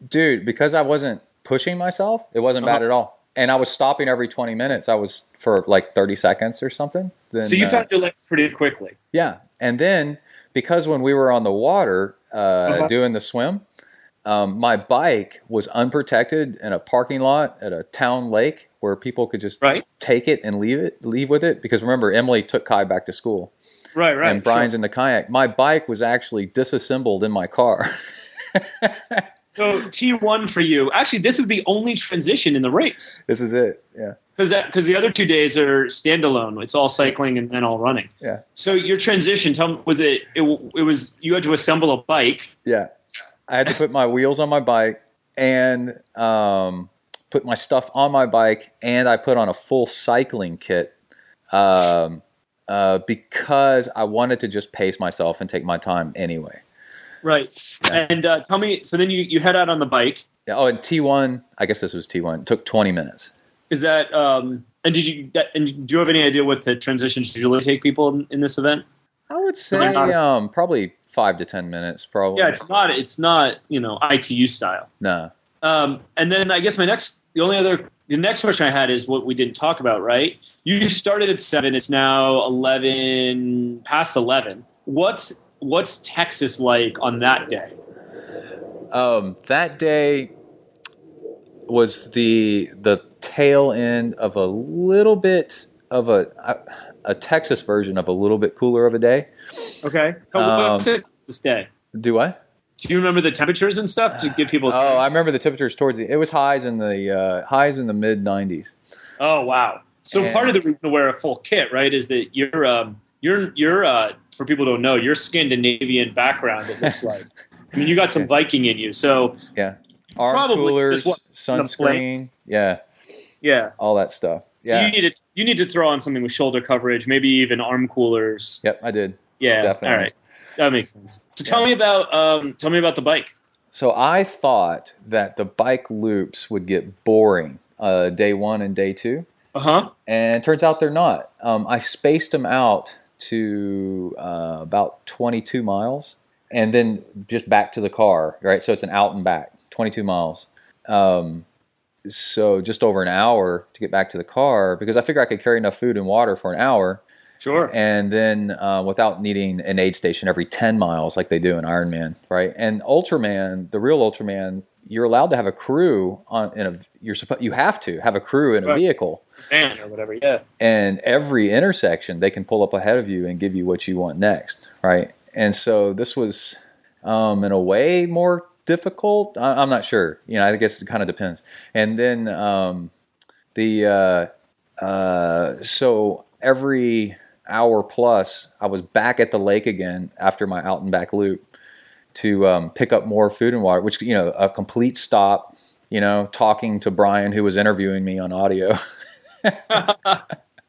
S1: Dude, because I wasn't pushing myself, it wasn't bad at all. And I was stopping every 20 minutes. I was for like 30 seconds or something. Then,
S3: so you found your legs pretty quickly.
S1: Yeah. And then because when we were on the water doing the swim, my bike was unprotected in a parking lot at a town lake where people could just take it and leave with it. Because remember, Emily took Kai back to school. Right. And Brian's in the kayak. My bike was actually disassembled in my car.
S3: So T1 for you. Actually, this is the only transition in the race.
S1: This is it, yeah.
S3: Because the other 2 days are standalone. It's all cycling and then all running. Yeah. So your transition, tell me, was it was you had to assemble a bike?
S1: Yeah. I had to put my wheels on my bike and put my stuff on my bike, and I put on a full cycling kit because I wanted to just pace myself and take my time anyway. Right.
S3: Yeah. And tell me, so then you head out on the bike.
S1: Yeah. Oh, and T1, I guess this was T1. It took 20 minutes.
S3: Is that, and do you have any idea what the transitions usually take people in this event?
S1: I would say probably 5 to 10 minutes, probably.
S3: Yeah, it's not ITU style. No. And then I guess the next question I had is what we didn't talk about, right? You started at 7. It's now 11, past 11. What's Texas like on that day?
S1: That day was the tail end of a little bit of a Texas version of a little bit cooler of a day. Okay. What's it this day? Do I?
S3: Do you remember the temperatures and stuff to give people a sense?
S1: I remember the temperatures it was highs in the mid 90s.
S3: Oh, wow. So part of the reason to wear a full kit, right, is that you're for people who don't know, your Scandinavian background, it looks like. I mean, you got some Viking in you, so
S1: arm coolers, sunscreen,
S3: Yeah.
S1: all that stuff.
S3: So
S1: Yeah.
S3: you need to throw on something with shoulder coverage, maybe even arm coolers.
S1: Yep, I did.
S3: Yeah.
S1: Definitely.
S3: All right. That makes sense. So tell me about the bike.
S1: So I thought that the bike loops would get boring day 1 and day 2. And it turns out they're not. I spaced them out to about 22 miles and then just back to the car, right? So it's an out and back, 22 miles. So just over an hour to get back to the car because I figure I could carry enough food and water for an hour.
S3: Sure.
S1: And then without needing an aid station every 10 miles like they do in Ironman, right? And Ultraman, the real Ultraman, you're allowed to have a crew you have to have a crew in a vehicle.
S3: Van or whatever, yeah.
S1: And every intersection they can pull up ahead of you and give you what you want next, right? And so this was in a way more difficult. I'm not sure. I guess it kind of depends. And then so every hour plus, I was back at the lake again after my out and back loop to pick up more food and water, which, a complete stop, talking to Brian, who was interviewing me on audio.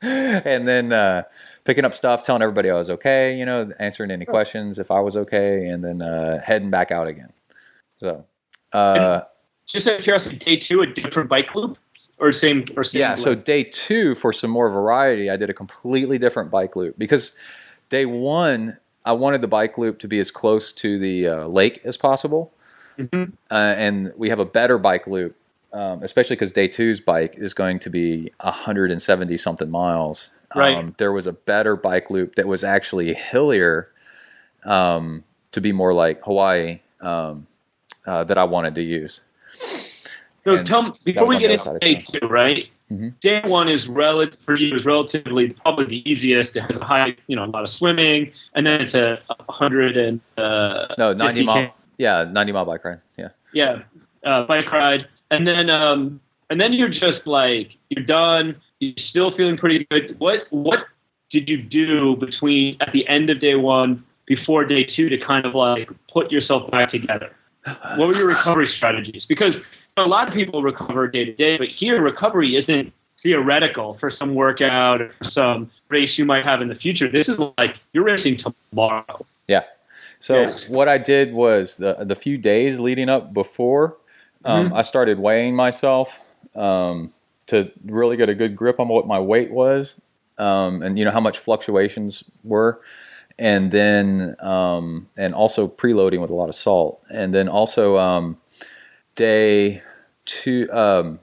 S1: And then picking up stuff, telling everybody I was okay, answering any questions if I was okay, and then heading back out again. So,
S3: just out of curiosity, day 2, a different bike loop or same?
S1: Yeah.
S3: Loop?
S1: So day 2, for some more variety, I did a completely different bike loop because day 1, I wanted the bike loop to be as close to the lake as possible. Mm-hmm. And we have a better bike loop, especially because day 2's bike is going to be 170 something miles.
S3: Right.
S1: There was a better bike loop that was actually hillier, to be more like Hawaii, that I wanted to use.
S3: So tell me, before we get into day 2, right?
S1: Mm-hmm.
S3: Day 1 is relatively probably the easest. It has a high, a lot of swimming, and then it's a 100 and
S1: 90 mile. Yeah, 90 mile bike ride. Yeah.
S3: Yeah, bike ride, and then you're just like you're done. You're still feeling pretty good. What did you do at the end of day 1 before day 2 to kind of like put yourself back together? What were your recovery strategies? Because a lot of people recover day to day, but here recovery isn't theoretical for some workout or for some race you might have in the future. This is like you're racing tomorrow.
S1: Yeah. So what I did was the few days leading up before, I started weighing myself to really get a good grip on what my weight was, and how much fluctuations were. And then, and also preloading with a lot of salt. And then also, day 2, so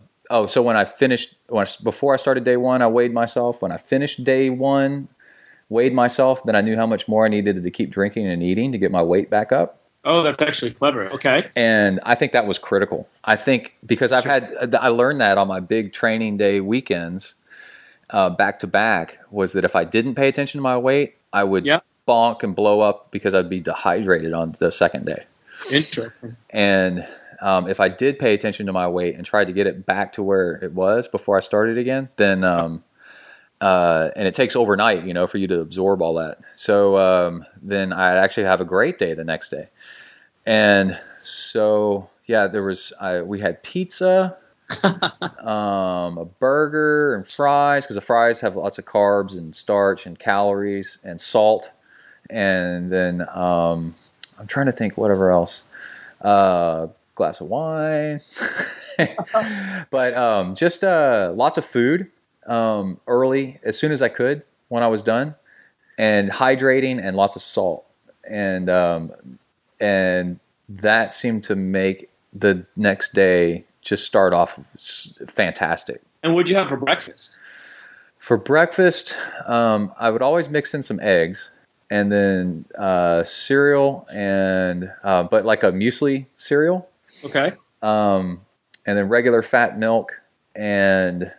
S1: before I started day 1, I weighed myself. When I finished day 1, weighed myself, then I knew how much more I needed to keep drinking and eating to get my weight back up.
S3: Oh, that's actually clever. Okay.
S1: And I think that was critical. I think because I learned that on my big training day weekends, back to back, was that if I didn't pay attention to my weight, I would bonk and blow up because I'd be dehydrated on the second day.
S3: Interesting.
S1: And if I did pay attention to my weight and tried to get it back to where it was before I started again, then and it takes overnight, for you to absorb all that. So then I'd actually have a great day the next day. And so we had pizza, a burger and fries, because the fries have lots of carbs and starch and calories and salt. And then I'm trying to think whatever else. Glass of wine. But just lots of food early, as soon as I could when I was done, and hydrating and lots of salt. And that seemed to make the next day just start off fantastic. And
S3: what'd you have for breakfast?
S1: For breakfast, I would always mix in some eggs and then cereal and but like a muesli cereal.
S3: Okay.
S1: And then regular fat milk, and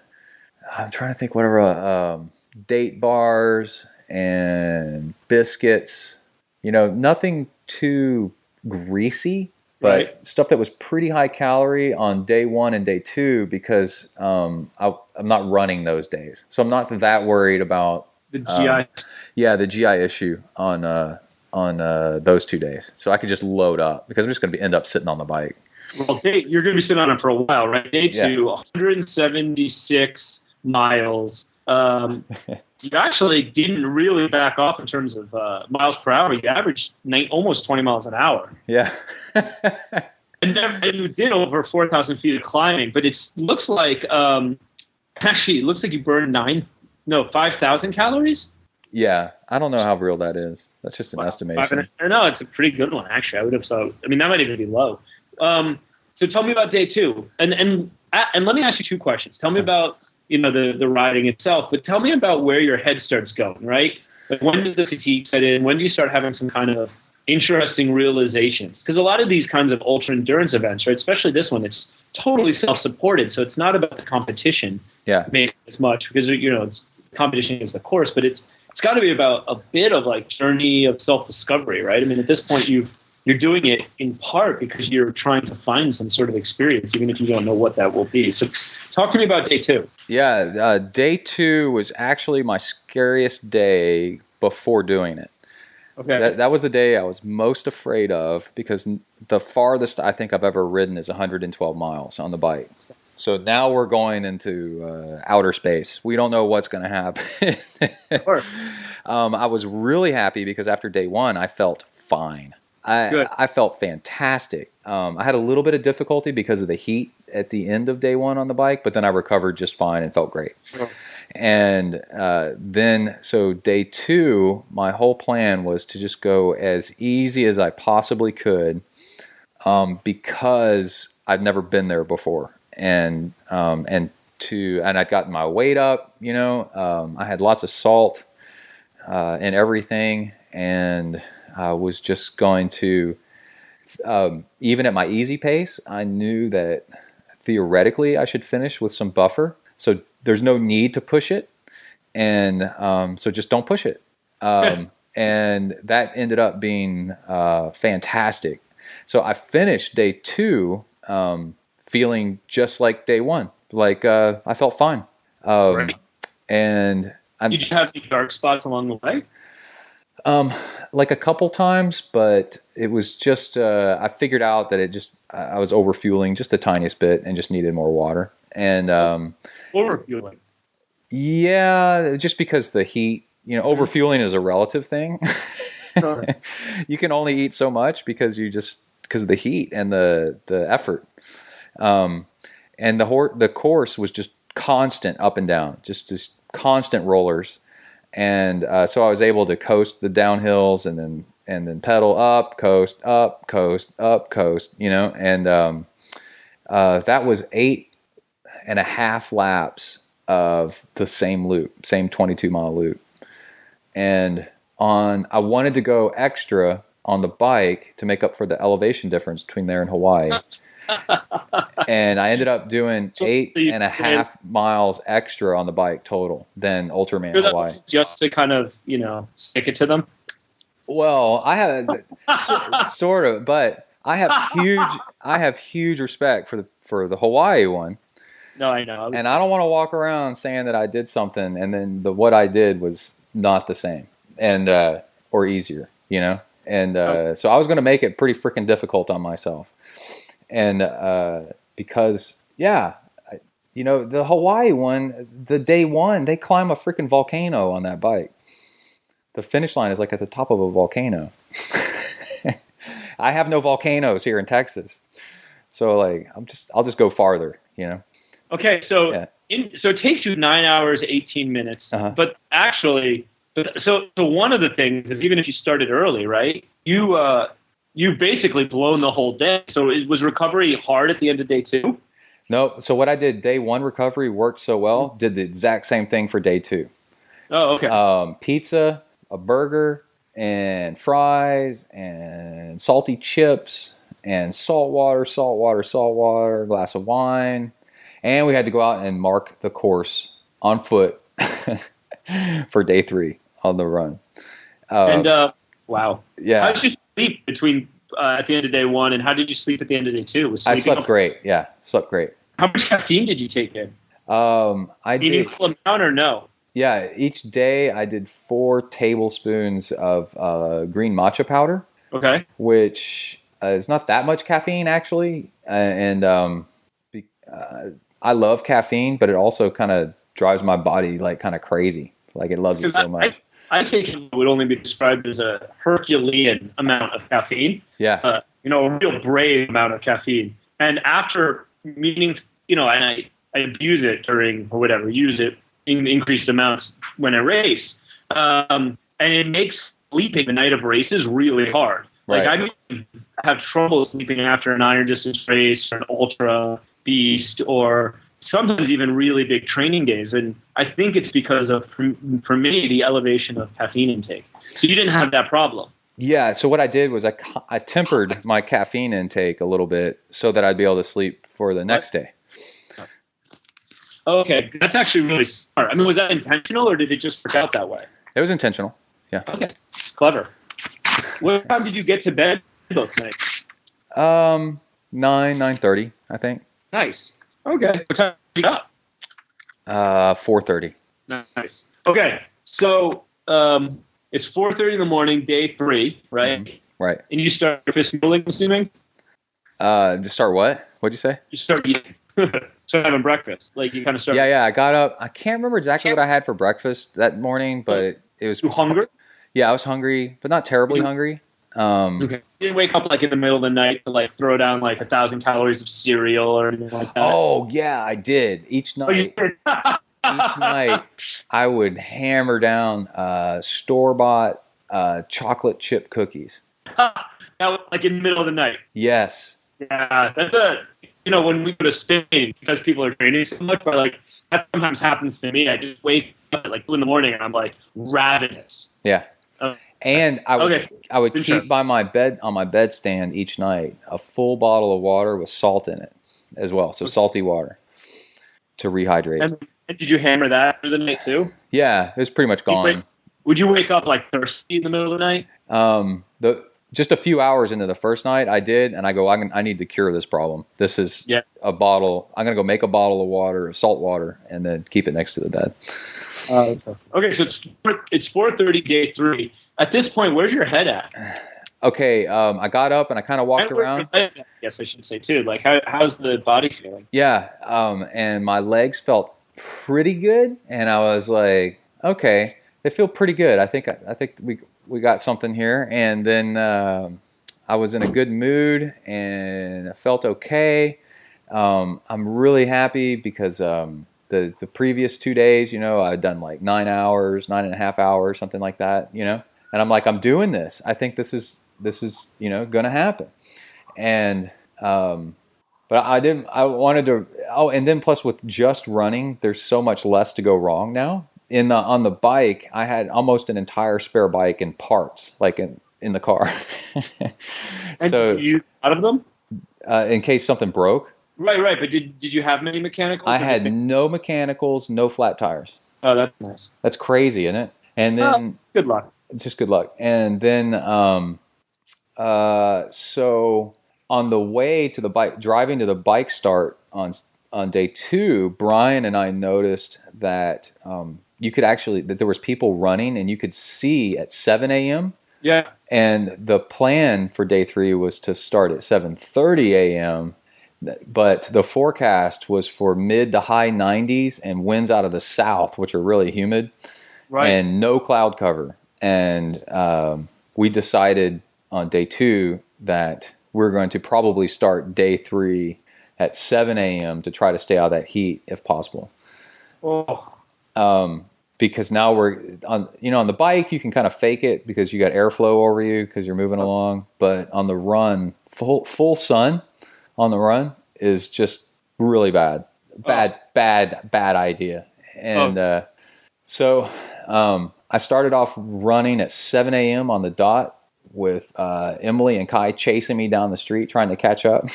S1: I'm trying to think whatever date bars and biscuits. Nothing too greasy, but stuff that was pretty high calorie on day 1 and day 2 because I'm not running those days, so I'm not that worried about
S3: the GI.
S1: The GI issue on those 2 days. So I could just load up because I'm just going to end up sitting on the bike.
S3: Well, you're going to be sitting on it for a while, right? Day two,
S1: Yeah.
S3: 176 miles. You actually didn't really back off in terms of miles per hour. You averaged almost 20 miles an hour.
S1: Yeah.
S3: And you did over 4,000 feet of climbing, but it looks like you burned 5,000 calories.
S1: Yeah. I don't know how real that is. That's just an estimation.
S3: I know it's a pretty good one, actually. I would have thought. I mean, that might even be low. So tell me about day two, and let me ask you two questions. Tell me about the riding itself, but tell me about where your head starts going. Right, like when does the fatigue set in? When do you start having some kind of interesting realizations? Because a lot of these kinds of ultra endurance events, right, especially this one, it's totally self-supported, so it's not about the competition.
S1: Yeah,
S3: maybe as much because it's competition against the course, but it's got to be about a bit of like journey of self-discovery, right? I mean, at this point you're doing it in part because you're trying to find some sort of experience, even if you don't know what that will be. So talk to me about day two.
S1: Yeah, day two was actually my scariest day before doing it.
S3: Okay.
S1: That was the day I was most afraid of because the farthest I think I've ever ridden is 112 miles on the bike. So now we're going into outer space. We don't know what's going to happen.
S3: Sure.
S1: I was really happy because after day one, I felt fine. I felt fantastic. I had a little bit of difficulty because of the heat at the end of day one on the bike, but then I recovered just fine and felt great.
S3: Sure.
S1: And so day two, my whole plan was to just go as easy as I possibly could because I've never been there before. And I'd gotten my weight up, I had lots of salt and everything, and I was just going to, even at my easy pace, I knew that theoretically I should finish with some buffer. So there's no need to push it. And so just don't push it. And that ended up being fantastic. So I finished day two feeling just like day one. Like I felt fine.
S3: Right.
S1: And
S3: did you have any dark spots along the way?
S1: Like a couple times, but it was just I figured out that I was overfueling just the tiniest bit and just needed more water. And
S3: overfueling.
S1: Yeah, just because the heat, overfueling is a relative thing.
S3: Sure.
S1: You can only eat so much because of the heat and the effort. And the course was just constant up and down, just constant rollers. And so I was able to coast the downhills and then pedal up, coast, up, coast, up, coast, and that was 8.5 laps of the same loop, same 22-mile loop. And I wanted to go extra on the bike to make up for the elevation difference between there and Hawaii. And I ended up doing 8.5 miles extra on the bike total than Ultraman Hawaii.
S3: Just to kind of, stick it to them?
S1: Well, I had sort of, but I have huge respect for the Hawaii one.
S3: No, I know.
S1: And I don't want to walk around saying that I did something and then what I did was not the same and or easier, And so I was going to make it pretty freaking difficult on myself. And because, the Hawaii one, the day one, they climb a freaking volcano on that bike. The finish line is like at the top of a volcano. I have no volcanoes here in Texas. So like, I'll just go farther,
S3: Okay, so so it takes you 9 hours, 18 minutes.
S1: Uh-huh.
S3: But actually, so one of the things is even if you started early, right? You've basically blown the whole day. So was recovery hard at the end of day two?
S1: No. So what I did day one recovery worked so well. Did the exact same thing for day two.
S3: Oh, okay.
S1: Pizza, a burger, and fries, and salty chips, and salt water, a glass of wine. And we had to go out and mark the course on foot for day three on the run.
S3: Wow.
S1: Yeah.
S3: How did you sleep between at the end of day one, and how did you sleep at the end of day two?
S1: I slept great. Yeah, slept great.
S3: How much caffeine did you take in?
S1: I did.
S3: Meaningful amount or no?
S1: Yeah, each day I did 4 tablespoons of green matcha powder.
S3: Okay.
S1: Which it's not that much caffeine actually, I love caffeine, but it also kind of drives my body like kind of crazy. Like it loves it so much.
S3: I take it would only be described as a Herculean amount of caffeine.
S1: Yeah.
S3: A real brave amount of caffeine. And after meaning, and I abuse it use it in increased amounts when I race. And it makes sleeping the night of races really hard. Like I have trouble sleeping after an iron distance race or an ultra beast or sometimes even really big training days. And I think it's because of, for me, the elevation of caffeine intake. So you didn't have that problem.
S1: Yeah. So what I did was I tempered my caffeine intake a little bit so that I'd be able to sleep for the next day.
S3: Okay. That's actually really smart. I mean, was that intentional or did it just work out that way?
S1: It was intentional. Yeah.
S3: Okay. It's clever. What time did you get to bed both nights?
S1: 9:30, I think.
S3: Nice. Okay. What time did you get up?
S1: 4:30.
S3: Nice. Okay. So it's 4:30 in the morning, day 3, right?
S1: Mm-hmm. Right.
S3: And you start fist fueling, assuming?
S1: To start what? What'd you say?
S3: You start eating. Start having breakfast. Like you kind of start.
S1: Yeah. I got up. I can't remember exactly what I had for breakfast that morning, but it was.
S3: You hungry?
S1: Yeah, I was hungry, but not terribly hungry.
S3: Okay. You didn't wake up like in the middle of the night to like throw down like 1,000 calories of cereal or anything like that.
S1: Oh yeah, I did. Each night, I would hammer down store-bought chocolate chip cookies.
S3: That was like in the middle of the night.
S1: Yes.
S3: Yeah, that's when we go to Spain, because people are training so much, but like that sometimes happens to me. I just wake up at like 2 a.m. and I'm like ravenous.
S1: Yeah. And I would keep by my bed on my bedstand each night a full bottle of water with salt in it as well, so salty water to rehydrate.
S3: And did you hammer that through the night too?
S1: Yeah, it was pretty much gone.
S3: Would you wake up like thirsty in the middle of the night?
S1: Just a few hours into the first night, I did, and I go, I need to cure this problem. This is a bottle. I'm going to go make a bottle of water, of salt water, and then keep it next to the bed.
S3: Okay, so it's 4:30, day 3. At this point, where's your head at?
S1: Okay, I got up and I kind of walked around.
S3: Yes, I should say too. Like, how's the body feeling?
S1: Yeah, and my legs felt pretty good, and I was like, okay, they feel pretty good. I think we got something here. And then I was in a good mood and I felt okay. I'm really happy because the previous 2 days, I'd done like 9 hours, 9.5 hours, something like that, and I'm like, I'm doing this. I think this is going to happen. And but I wanted to. Oh, and then plus with just running, there's so much less to go wrong now. On the bike, I had almost an entire spare bike in parts, like in the car.
S3: So you out of them?
S1: In case something broke.
S3: Right. But did you have many mechanicals?
S1: I had no mechanicals, no flat tires.
S3: Oh, that's nice.
S1: That's crazy, isn't it? And then
S3: good luck.
S1: It's just good luck. And then so on the way to the bike, driving to the bike start on day 2, Brian and I noticed that that there was people running and you could see at 7 a.m.
S3: Yeah.
S1: And the plan for day 3 was to start at 7:30 a.m. But the forecast was for mid to high 90s and winds out of the south, which are really humid, right, and no cloud cover. And we decided on day 2 that we're going to probably start day 3 at 7 a.m. to try to stay out of that heat if possible.
S3: Oh.
S1: Because now we're on the bike, you can kind of fake it because you got airflow over you because you're moving along. But on the run, full sun on the run is just really bad idea. And so I started off running at 7 a.m. on the dot with Emily and Kai chasing me down the street trying to catch up.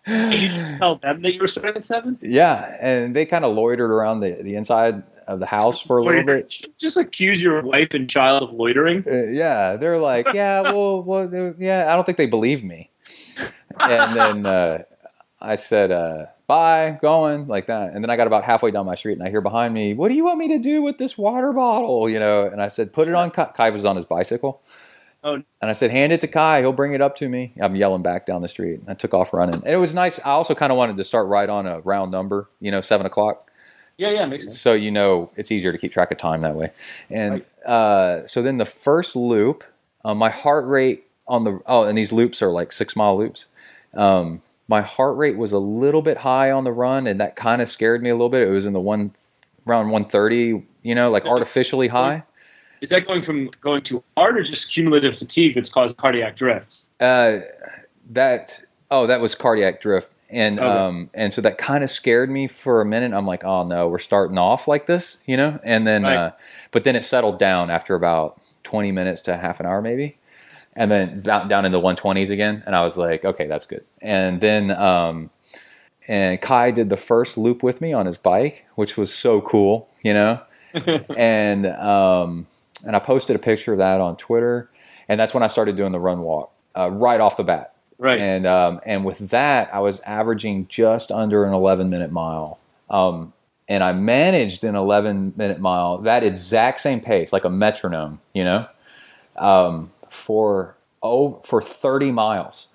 S3: You tell them that you were starting at 7?
S1: Yeah, and they kind of loitered around the inside of the house for a little bit.
S3: Just accuse your wife and child of loitering?
S1: Yeah, they're like, yeah, I don't think they believed me. And then I said, bye, going, like that. And then I got about halfway down my street and I hear behind me, what do you want me to do with this water bottle? And I said, put it on. Kai was on his bicycle.
S3: Oh,
S1: And I said, hand it to Kai. He'll bring it up to me. I'm yelling back down the street. I took off running. And it was nice. I also kind of wanted to start right on a round number, 7 o'clock.
S3: yeah, makes sense.
S1: So, it's easier to keep track of time that way. And so then the first loop, my heart rate and these loops are like 6-mile loops. My heart rate was a little bit high on the run, and that kind of scared me a little bit. It was in the around 130, like artificially high.
S3: Is that going too hard or just cumulative fatigue that's caused cardiac drift?
S1: That was cardiac drift. And and so that kind of scared me for a minute. I'm like, oh no, we're starting off like this, and then but then it settled down after about 20 minutes to half an hour maybe. And then down in the 120s again, and I was like, okay, that's good. And then and Kai did the first loop with me on his bike, which was so cool, and I posted a picture of that on Twitter, and that's when I started doing the run walk right off the bat.
S3: Right.
S1: And with that, I was averaging just under an 11-minute mile. And I managed an 11-minute mile, that exact same pace, like a metronome, for 30 miles.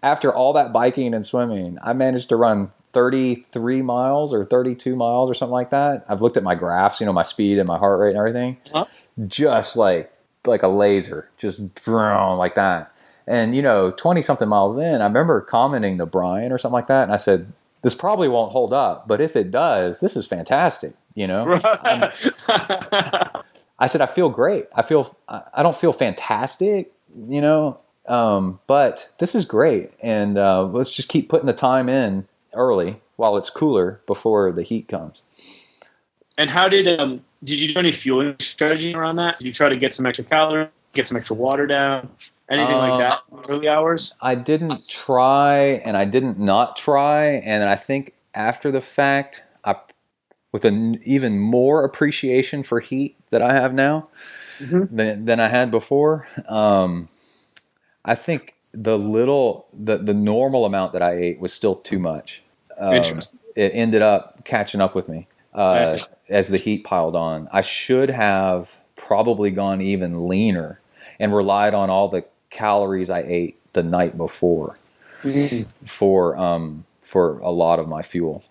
S1: After all that biking and swimming, I managed to run 33 miles or 32 miles or something like that. I've looked at my graphs, my speed and my heart rate and everything, just like a laser, just like that. And 20 something miles in, I remember commenting to Brian or something like that, and I said, this probably won't hold up, but if it does, this is fantastic. I said, I feel great. I don't feel fantastic, but this is great. And let's just keep putting the time in early while it's cooler before the heat comes.
S3: And how did you do any fueling strategy around that? Did you try to get some extra calories, get some extra water down, anything like that in the early hours?
S1: I didn't try, and I didn't not try. And I think after the fact, with an even more appreciation for heat that I have now than I had before, I think the normal amount that I ate was still too much.
S3: Interesting.
S1: It ended up catching up with me as the heat piled on. I should have probably gone even leaner and relied on all the calories I ate the night before for a lot of my fuel.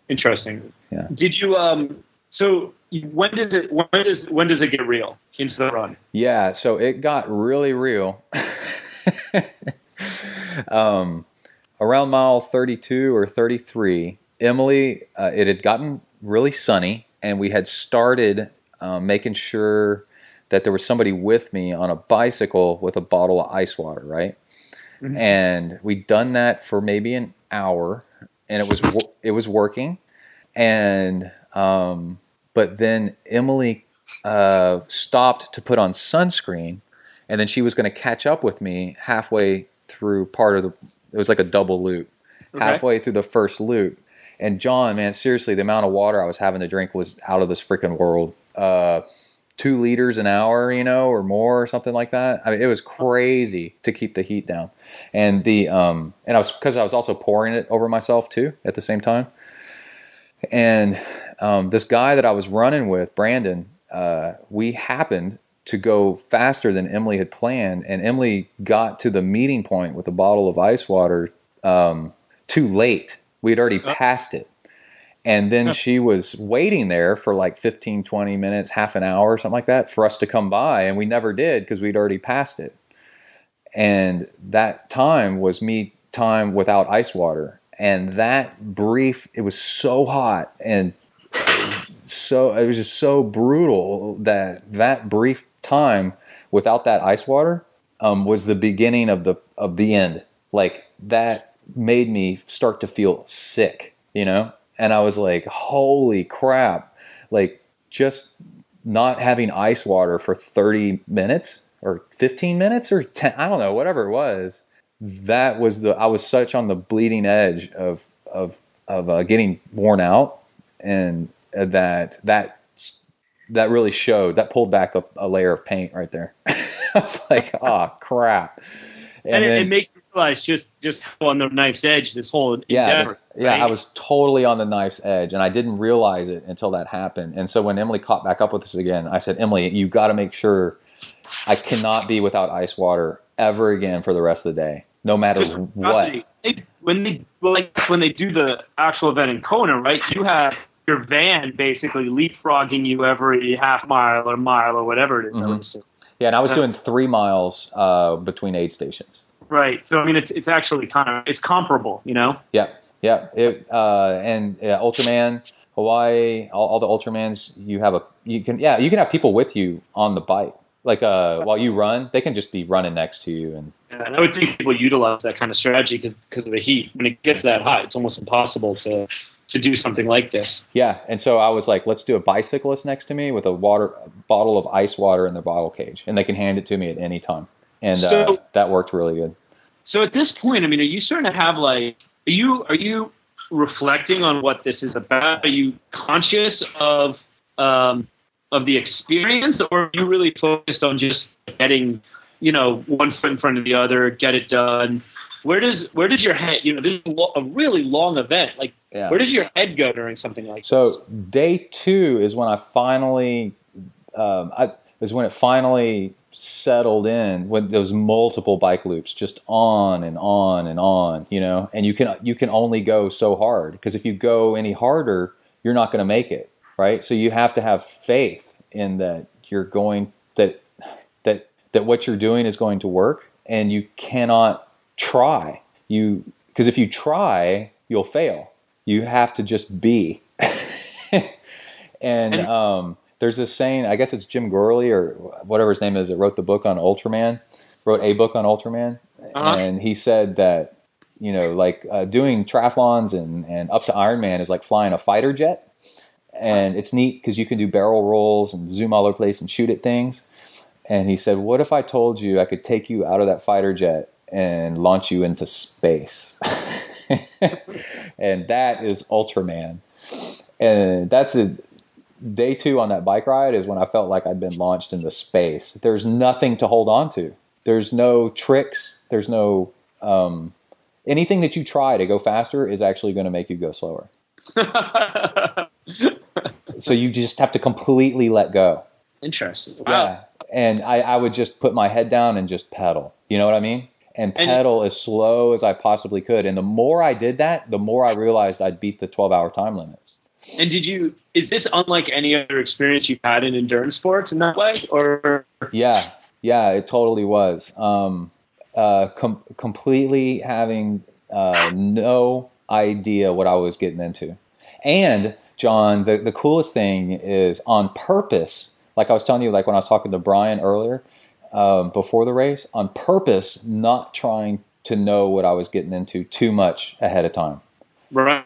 S3: Interesting.
S1: Yeah.
S3: Did you so when does it get real into the run?
S1: Yeah, so it got really real. Around mile 32 or 33, Emily, it had gotten really sunny, and we had started making sure that there was somebody with me on a bicycle with a bottle of ice water, right? Mm-hmm. And we'd done that for maybe an hour, and it was working. And but then Emily stopped to put on sunscreen, and then she was going to catch up with me halfway through it was like a double loop, halfway through the first loop. And John, man, seriously, the amount of water I was having to drink was out of this freaking world. 2 liters an hour, or more, or something like that. I mean, it was crazy to keep the heat down. And and I was also pouring it over myself too at the same time. And this guy that I was running with, Brandon, we happened to go faster than Emily had planned, and Emily got to the meeting point with a bottle of ice water too late. We had already passed it. And then she was waiting there for like 15, 20 minutes, half an hour, something like that, for us to come by, and we never did because we'd already passed it. And that time was me time without ice water. And that it was so hot, and it was just so brutal that brief time without that ice water was the beginning of the end. Like, that made me start to feel sick, And I was like, holy crap, like, just not having ice water for 30 minutes or 15 minutes or 10, I don't know, whatever it was. I was such on the bleeding edge of getting worn out, and that really showed. That pulled back a layer of paint right there. I was like, oh crap.
S3: And then, it makes you realize just how on the knife's edge this whole endeavor.
S1: Yeah,
S3: right?
S1: I was totally on the knife's edge, and I didn't realize it until that happened. And so when Emily caught back up with us again, I said, Emily, you got to make sure I cannot be without ice water ever again for the rest of the day, no matter what.
S3: When they do the actual event in Kona, right? You have your van basically leapfrogging you every half mile or mile or whatever it is.
S1: Mm-hmm. Yeah, and I was doing 3 miles between aid stations.
S3: Right. So I mean, it's actually it's comparable, you know.
S1: Yeah. Ultraman, Hawaii, all the Ultramans, you can have people with you on the bike. Like while you run, they can just be running next to you.
S3: And I would think people utilize that kind of strategy because of the heat. When it gets that hot, it's almost impossible to do something like this.
S1: Yeah, and so I was like, let's do a bicyclist next to me with a bottle of ice water in their bottle cage, and they can hand it to me at any time. And that worked really good. So
S3: at this point, I mean, are you starting to have are you reflecting on what this is about? Are you conscious of the experience, or are you really focused on just getting, one foot in front of the other, get it done? Where does your head, this is a really long event. Where does your head go during something like this?
S1: So day 2 is when I finally, settled in, when those multiple bike loops, just on and on and on, and you can only go so hard, because if you go any harder, you're not going to make it, right? So you have to have faith in that that what you're doing is going to work, and you cannot try. Because if you try, you'll fail. You have to just be. And there's this saying, I guess it's Jim Gurley or whatever his name is, that wrote a book on Ultraman. And he said that, doing triathlons and up to Ironman is like flying a fighter jet. And it's neat because you can do barrel rolls and zoom all over the place and shoot at things. And he said, what if I told you I could take you out of that fighter jet and launch you into space? And that is Ultraman. And that's day 2 on that bike ride is when I felt like I'd been launched into space. There's nothing to hold on to. There's no tricks. There's no anything that you try to go faster is actually going to make you go slower. So you just have to completely let go.
S3: Interesting. Wow.
S1: Yeah. And I would just put my head down and just pedal. You know what I mean? And pedal as slow as I possibly could. And the more I did that, the more I realized I'd beat the 12-hour time limit.
S3: And is this unlike any other experience you've had in endurance sports in that way? Or
S1: Yeah, it totally was. Completely having no idea what I was getting into. And, John, the coolest thing is, on purpose, like I was telling you, like when I was talking to Brian earlier, before the race, on purpose, not trying to know what I was getting into too much ahead of time.
S3: Right.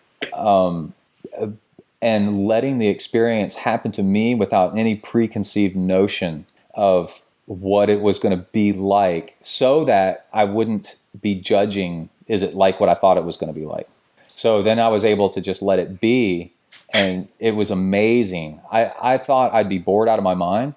S1: And letting the experience happen to me without any preconceived notion of what it was going to be like, so that I wouldn't be judging, is it like what I thought it was going to be like? So then I was able to just let it be, and it was amazing. I thought I'd be bored out of my mind,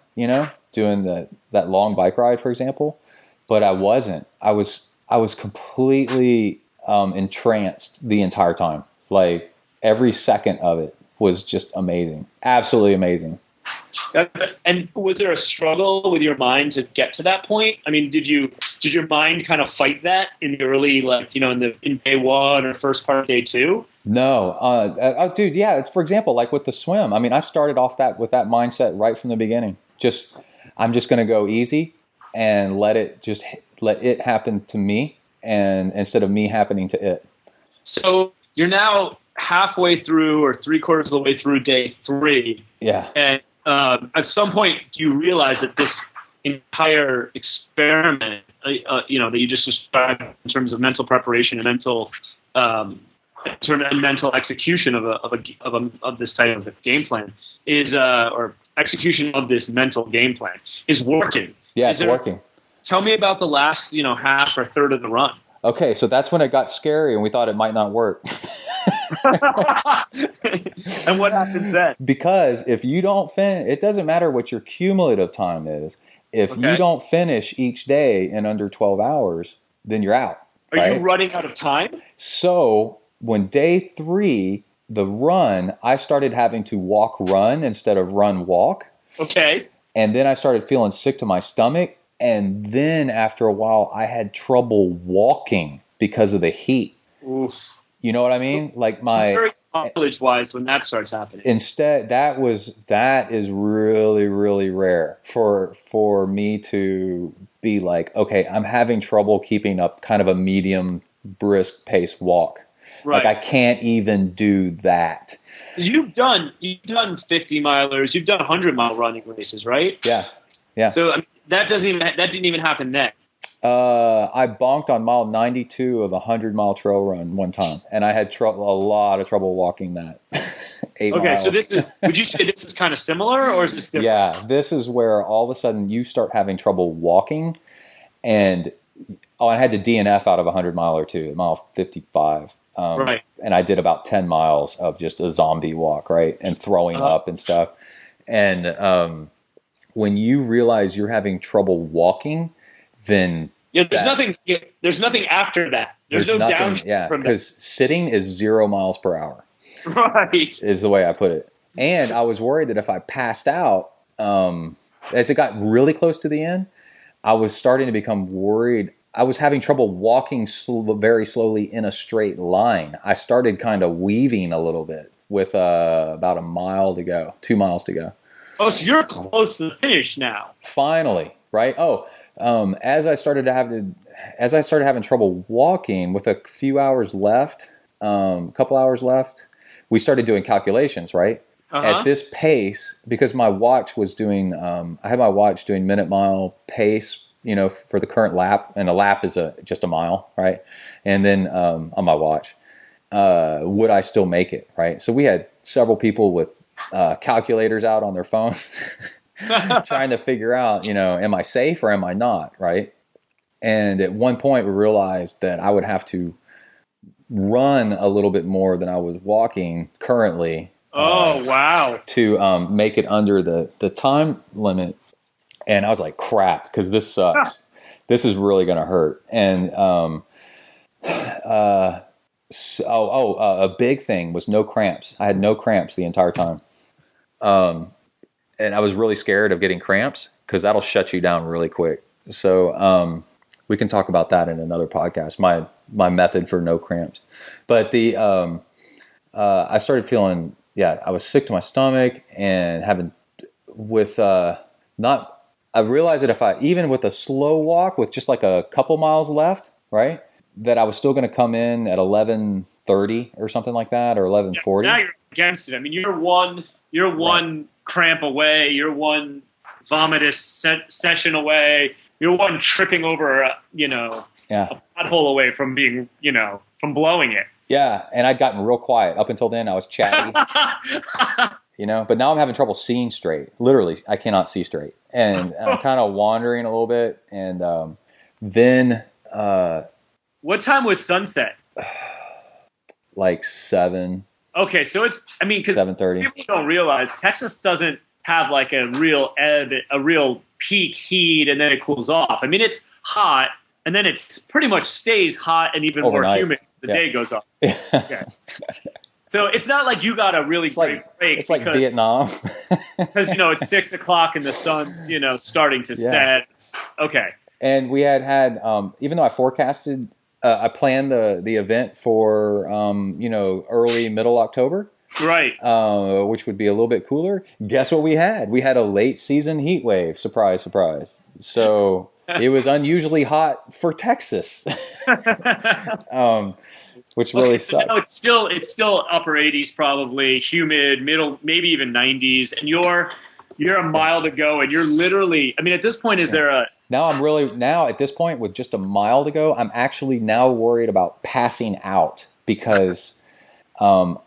S1: doing that long bike ride, for example, but I wasn't. I was completely entranced the entire time. Like every second of it was just amazing, absolutely amazing.
S3: And was there a struggle with your mind to get to that point? I mean, did your mind kind of fight that in the early, in day 1 or first part of day 2?
S1: No, dude, yeah. It's, for example, like with the swim. I mean, I started off with that mindset right from the beginning. I'm just going to go easy and let it happen to me, and instead of me happening to it. So
S3: you're now halfway through or 3/4 of the way through day 3.
S1: Yeah.
S3: And at some point, do you realize that this entire experiment, that you just described in terms of mental preparation and mental execution of this type of game plan or execution of this mental game plan is working?
S1: Yeah, it's working.
S3: Tell me about the last, half or third of the run.
S1: Okay, so that's when it got scary and we thought it might not work.
S3: And what happens then?
S1: Because if you don't finish, it doesn't matter what your cumulative time is. If you don't finish each day in under 12 hours, then you're out.
S3: Are you running out of time?
S1: So when day 3, the run, I started having to walk-run instead of run-walk.
S3: Okay.
S1: And then I started feeling sick to my stomach. And then after a while, I had trouble walking because of the heat.
S3: Oof.
S1: You know what I mean? Like my
S3: college-wise, when that starts happening.
S1: Instead, that is really, really rare for me to be like, okay, I'm having trouble keeping up kind of a medium brisk pace walk.
S3: Right.
S1: Like I can't even do that.
S3: You've done 50 milers, you've done 100-mile running races, right?
S1: Yeah. Yeah.
S3: So I mean, that didn't even happen then.
S1: I bonked on mile 92 of a 100-mile trail run one time, and I had a lot of trouble walking that 8 miles.
S3: Okay, so would you say this is kind of similar, or is this different?
S1: Yeah, this is where all of a sudden you start having trouble walking, and I had to DNF out of a 100-mile or two, mile 55.
S3: Right.
S1: And I did about 10 miles of just a zombie walk, right, and throwing up and stuff. And when you realize you're having trouble walking, then
S3: there's nothing after that. There's no
S1: nothing,
S3: down from that.
S1: Because sitting is 0 miles per hour.
S3: Right.
S1: Is the way I put it. And I was worried that if I passed out, as it got really close to the end, I was starting to become worried. I was having trouble walking very slowly in a straight line. I started kind of weaving a little bit with about 2 miles to go.
S3: Oh, so you're close to the finish now.
S1: Finally, right? Oh, as I started having trouble walking with a few hours left, couple hours left, we started doing calculations, right? At this pace, because my watch was doing, I had my watch doing minute mile pace, for the current lap, and a lap is just a mile, right? And then on my watch, would I still make it, right? So we had several people with calculators out on their phones trying to figure out, am I safe or am I not, right? And at one point we realized that I would have to run a little bit more than I was walking currently.
S3: Oh, wow.
S1: To make it under the time limit. And I was like, crap, because this sucks. This is really going to hurt. And a big thing was no cramps. I had no cramps the entire time. And I was really scared of getting cramps because that'll shut you down really quick. So we can talk about that in another podcast, my method for no cramps. But I started feeling, I was sick to my stomach and I realized that even with a slow walk with just like a couple miles left, right, that I was still going to come in at 11:30 or something like that, or 11:40.
S3: Now you're against it. I mean, you're one cramp away. You're one vomitous session away. You're one tripping over, a pothole away from being, from blowing it.
S1: Yeah, and I'd gotten real quiet. Up until then, I was chatty. But now I'm having trouble seeing straight. Literally, I cannot see straight. And I'm kind of wandering a little bit. And then...
S3: what time was sunset?
S1: Like 7.
S3: Okay, so it's... I mean, because
S1: 7:30.
S3: People don't realize Texas doesn't have like a real peak heat, and then it cools off. I mean, it's hot, and then it's pretty much stays hot and even
S1: overnight.
S3: More humid. The day goes on. Okay. So it's not like you got a really great break.
S1: It's like Vietnam.
S3: Because, it's 6 o'clock and the sun's, starting to set. Okay.
S1: And we had even though I forecasted, I planned the event for, early, middle October.
S3: Right.
S1: Which would be a little bit cooler. Guess what we had? We had a late season heat wave. Surprise, surprise. So... it was unusually hot for Texas, which really sucked.
S3: Now it's still upper 80s, probably humid, middle, maybe even 90s, and you're a mile to go, and you're literally. I mean, at this point, is there a?
S1: Now at this point, with just a mile to go, I'm actually now worried about passing out because I'm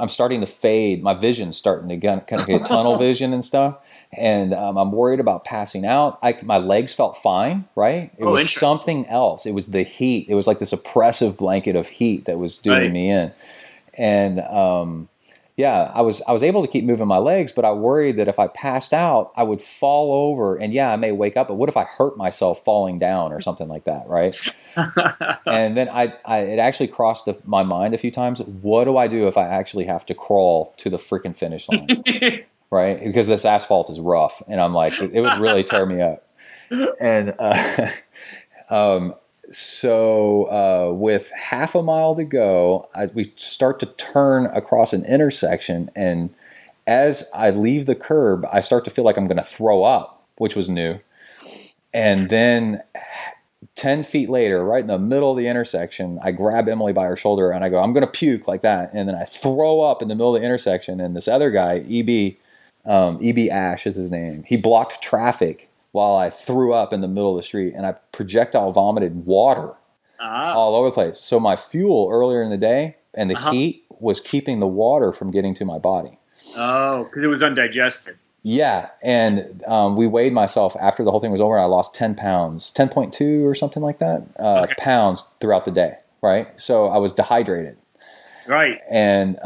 S1: starting to fade. My vision's starting to kind of get tunnel vision and stuff. And I'm worried about passing out. My legs felt fine, right? It was something else. It was the heat. It was like this oppressive blanket of heat that was doing me in. And I was able to keep moving my legs, but I worried that if I passed out, I would fall over. And I may wake up, but what if I hurt myself falling down or something like that, right? And then it actually crossed my mind a few times. What do I do if I actually have to crawl to the freaking finish line? right? Because this asphalt is rough, and I'm like, it would really tear me up. And so with half a mile to go, we start to turn across an intersection, and as I leave the curb, I start to feel like I'm going to throw up, which was new. And then 10 feet later, right in the middle of the intersection, I grab Emily by her shoulder and I go, I'm going to puke like that. And then I throw up in the middle of the intersection. And this other guy, EB Ash is his name, he blocked traffic while I threw up in the middle of the street, and I projectile vomited water all over the place. So my fuel earlier in the day and the heat was keeping the water from getting to my body.
S3: Oh, because it was undigested.
S1: Yeah, and we weighed myself after the whole thing was over. I lost 10 pounds, 10.2 or something like that, pounds throughout the day, right? So I was dehydrated.
S3: Right.
S1: And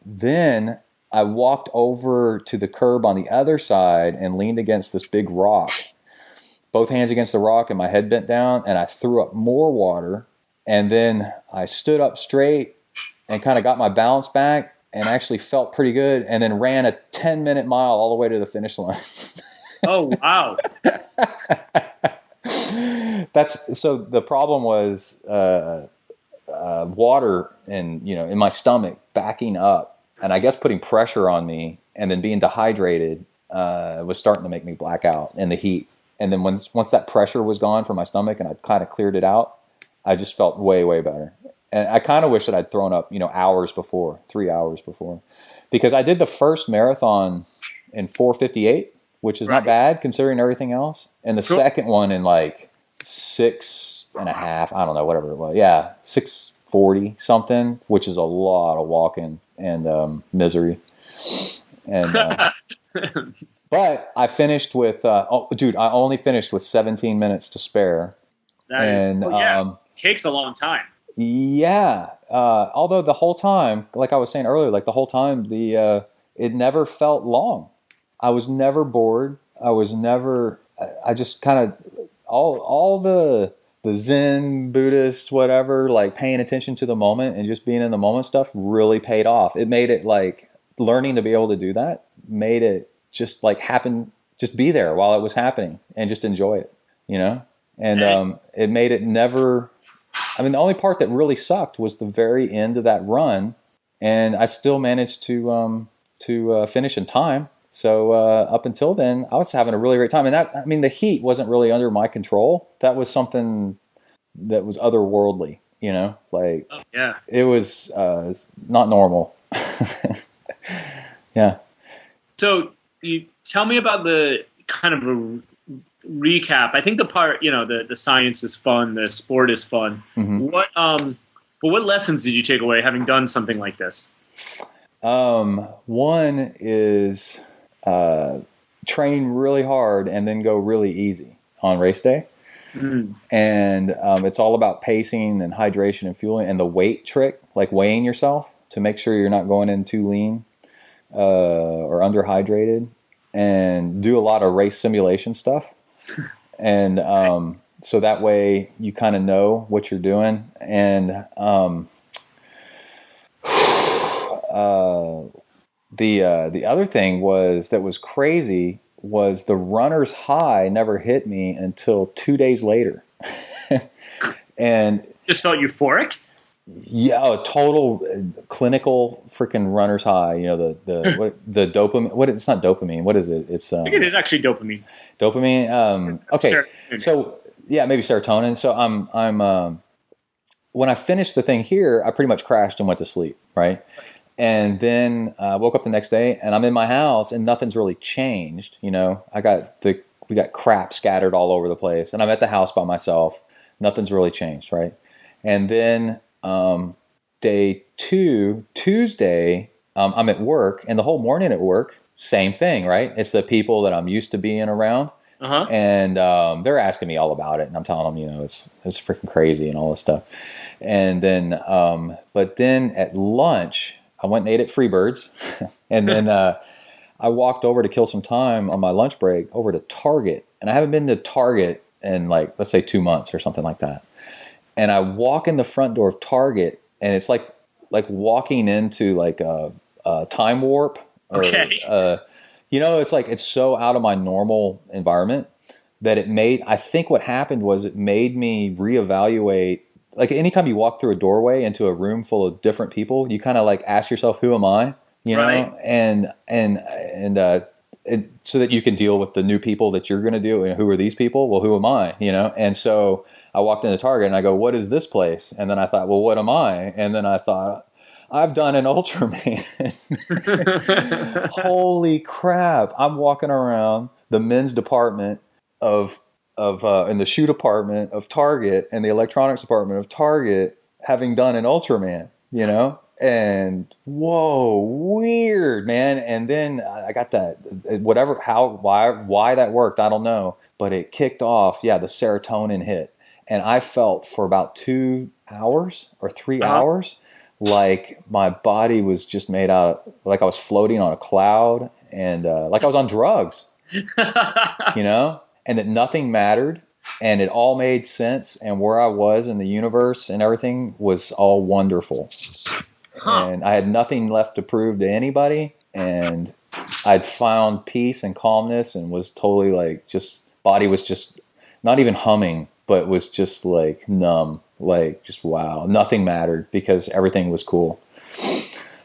S1: then I walked over to the curb on the other side and leaned against this big rock, both hands against the rock and my head bent down, and I threw up more water. And then I stood up straight and kind of got my balance back and actually felt pretty good, and then ran a 10-minute mile all the way to the finish line.
S3: Oh, wow.
S1: So the problem was water in my stomach backing up, and I guess putting pressure on me, and then being dehydrated was starting to make me black out in the heat. And then once that pressure was gone from my stomach and I kind of cleared it out, I just felt way, way better. And I kind of wish that I'd thrown up, 3 hours before, because I did the first marathon in 4:58, which is not bad considering everything else. And the second one in like 6.5, I don't know, whatever it was. Yeah, 6:40 something, which is a lot of walking and misery. And but I finished with I only finished with 17 minutes to spare.
S3: It takes a long time.
S1: Yeah. Although the whole time, like I was saying earlier, it never felt long. I was never bored. I just kind of, all the Zen, Buddhist, whatever, like paying attention to the moment and just being in the moment stuff really paid off. It made it like learning to be able to do that, made it just like happen, just be there while it was happening and just enjoy it, And it made it never... the only part that really sucked was the very end of that run, and I still managed to finish in time. So up until then, I was having a really great time. And the heat wasn't really under my control. That was something that was otherworldly, It was not normal. Yeah. So
S3: you tell me about the kind of a recap. I think the part, the science is fun, the sport is fun. Mm-hmm. What lessons did you take away having done something like this?
S1: One is train really hard and then go really easy on race day. Mm-hmm. And it's all about pacing and hydration and fueling and the weight trick, like weighing yourself to make sure you're not going in too lean or underhydrated, and do a lot of race simulation stuff. And so that way you kind of know what you're doing. And the other thing that was crazy was the runner's high never hit me until 2 days later. And
S3: just felt euphoric?
S1: Yeah, a total clinical freaking runner's high. The dopamine. It's not dopamine. What is it? It's.
S3: I think it is actually dopamine.
S1: Dopamine. Okay. So yeah, maybe serotonin. So I'm when I finished the thing here, I pretty much crashed and went to sleep. Right. And then I woke up the next day and I'm in my house and nothing's really changed. We got crap scattered all over the place, and I'm at the house by myself. Nothing's really changed. Right. And then. Day 2, Tuesday, I'm at work, and the whole morning at work, same thing, right? It's the people that I'm used to being around, and they're asking me all about it, and I'm telling them, it's freaking crazy and all this stuff. And then, but then at lunch, I went and ate at Freebirds, and then I walked over to kill some time on my lunch break over to Target, and I haven't been to Target in let's say 2 months or something like that. And I walk in the front door of Target, and it's like walking into like a time warp, or It's like it's so out of my normal environment that I think what happened was it made me reevaluate. Like anytime you walk through a doorway into a room full of different people, you kind of like ask yourself, who am I?
S3: Right.
S1: And so that you can deal with the new people that you're going to deal with. Who are these people? Well, who am I? And so I walked into Target and I go, what is this place? And then I thought, well, what am I? And then I thought, I've done an Ultraman. Holy crap. I'm walking around the men's department of in the shoe department of Target and the electronics department of Target having done an Ultraman, and whoa, weird, man. And then I got that, why that worked, I don't know, but it kicked off. Yeah. The serotonin hit, and I felt for about 2 hours or 3 hours, like my body was just made out, like I was floating on a cloud, and like I was on drugs, and that nothing mattered, and it all made sense, and where I was in the universe and everything was all wonderful. And I had nothing left to prove to anybody, and I'd found peace and calmness, and was totally like, body was just not even humming, but was just like numb, like just wow, nothing mattered because everything was cool.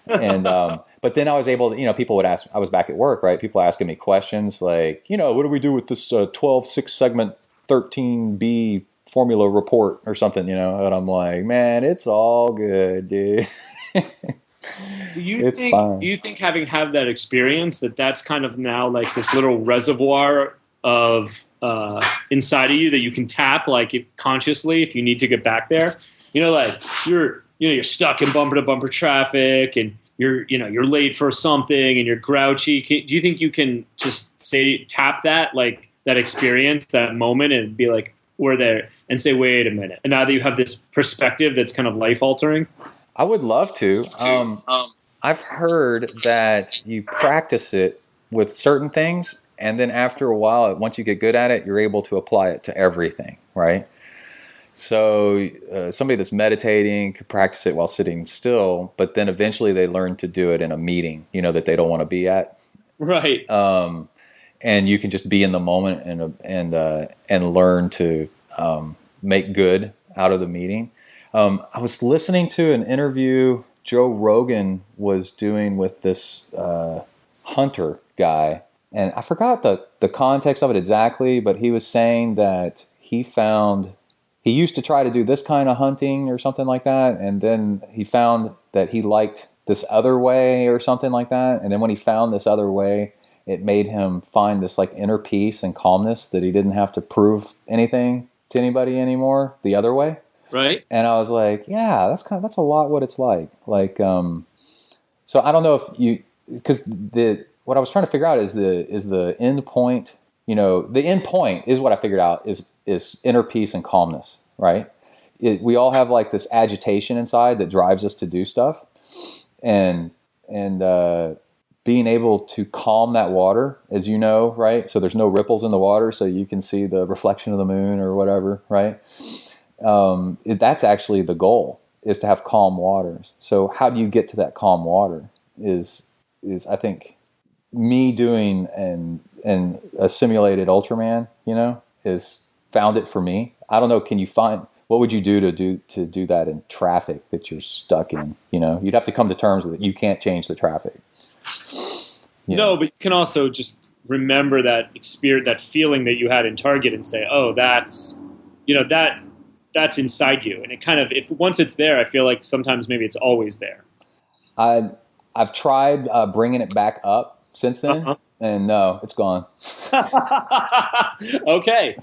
S1: And but then I was able to, people would ask, I was back at work, right? People asking me questions like, what do we do with this 12 6-segment 13B formula report or something, and I'm like, man, it's all good, dude.
S3: Do you think having had that experience, that's kind of now like this little reservoir of inside of you that you can tap consciously if you need to get back there? Like you're stuck in bumper to bumper traffic, and you're late for something, and you're grouchy. Do you think you can just tap that experience, that moment, and be like, we're there, and say, wait a minute, and now that you have this perspective that's kind of life altering?
S1: I would love to. I've heard that you practice it with certain things, and then after a while, once you get good at it, you're able to apply it to everything, right? So somebody that's meditating could practice it while sitting still, but then eventually they learn to do it in a meeting, that they don't want to be at.
S3: Right.
S1: And you can just be in the moment and learn to make good out of the meeting. I was listening to an interview Joe Rogan was doing with this hunter guy, and I forgot the context of it exactly, but he was saying that he used to try to do this kind of hunting or something like that, and then he found that he liked this other way or something like that, and then when he found this other way, it made him find this like inner peace and calmness that he didn't have to prove anything to anybody anymore the other way.
S3: Right.
S1: And I was like, yeah, that's a lot what it's like. Like, so I don't know because what I was trying to figure out is the end point. The end point is what I figured out is inner peace and calmness, right? We all have like this agitation inside that drives us to do stuff, and being able to calm that water, as you know, right? So there's no ripples in the water, so you can see the reflection of the moon or whatever, right? That's actually the goal, is to have calm waters. So how do you get to that calm water is I think me doing and a simulated Ultraman, is found it for me. I don't know. What would you do to do that in traffic that you're stuck in? You'd have to come to terms with it. You can't change the traffic.
S3: No, but you can also just remember that experience, that feeling that you had in Target, and say, oh, that's inside you. And it kind of, once it's there, I feel like sometimes maybe it's always there.
S1: I've tried bringing it back up since then, and no, it's gone.
S3: Okay.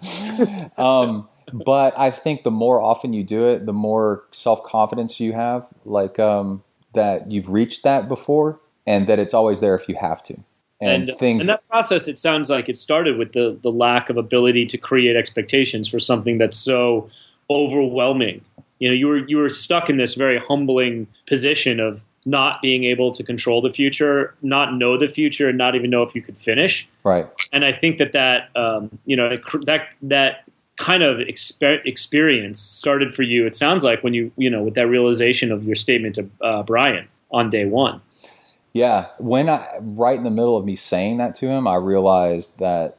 S1: But I think the more often you do it, the more self-confidence you have, that you've reached that before, and that it's always there if you have to. And that process, it sounds like it started with the lack of ability to create expectations for something that's so overwhelming. You were stuck in this very humbling position of not being able to control the future, not know the future, and not even know if you could finish. Right. And I think that kind of experience started for you, it sounds like, when you with that realization of your statement to Brian on day one. Yeah. Right in the middle of me saying that to him, I realized that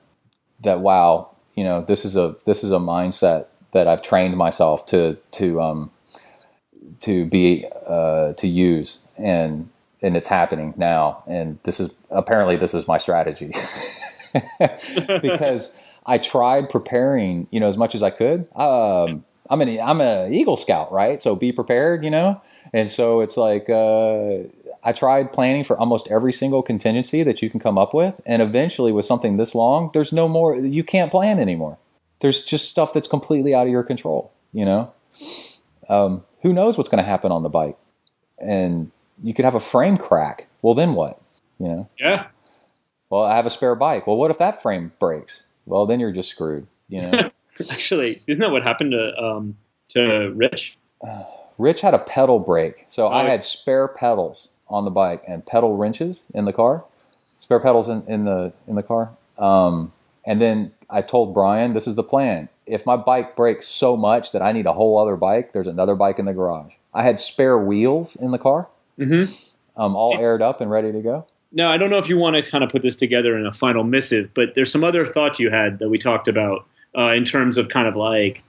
S1: wow, this is a mindset that I've trained myself to use, and it's happening now. And this is my strategy. Because I tried preparing, as much as I could. I'm an Eagle Scout, right? So be prepared, And so it's like, I tried planning for almost every single contingency that you can come up with. And eventually with something this long, there's no more, you can't plan anymore. There's just stuff that's completely out of your control, Who knows what's going to happen on the bike? And you could have a frame crack. Well, then what?
S3: Yeah.
S1: Well, I have a spare bike. Well, what if that frame breaks? Well, then you're just screwed,
S3: Actually, isn't that what happened to Rich?
S1: Rich had a pedal break. So I had spare pedals on the bike and pedal wrenches in the car. Spare pedals in the car. And then I told Brian, this is the plan. If my bike breaks so much that I need a whole other bike, there's another bike in the garage. I had spare wheels in the car, all aired up and ready to go.
S3: Now, I don't know if you want to kind of put this together in a final missive, but there's some other thoughts you had that we talked about in terms of kind of like,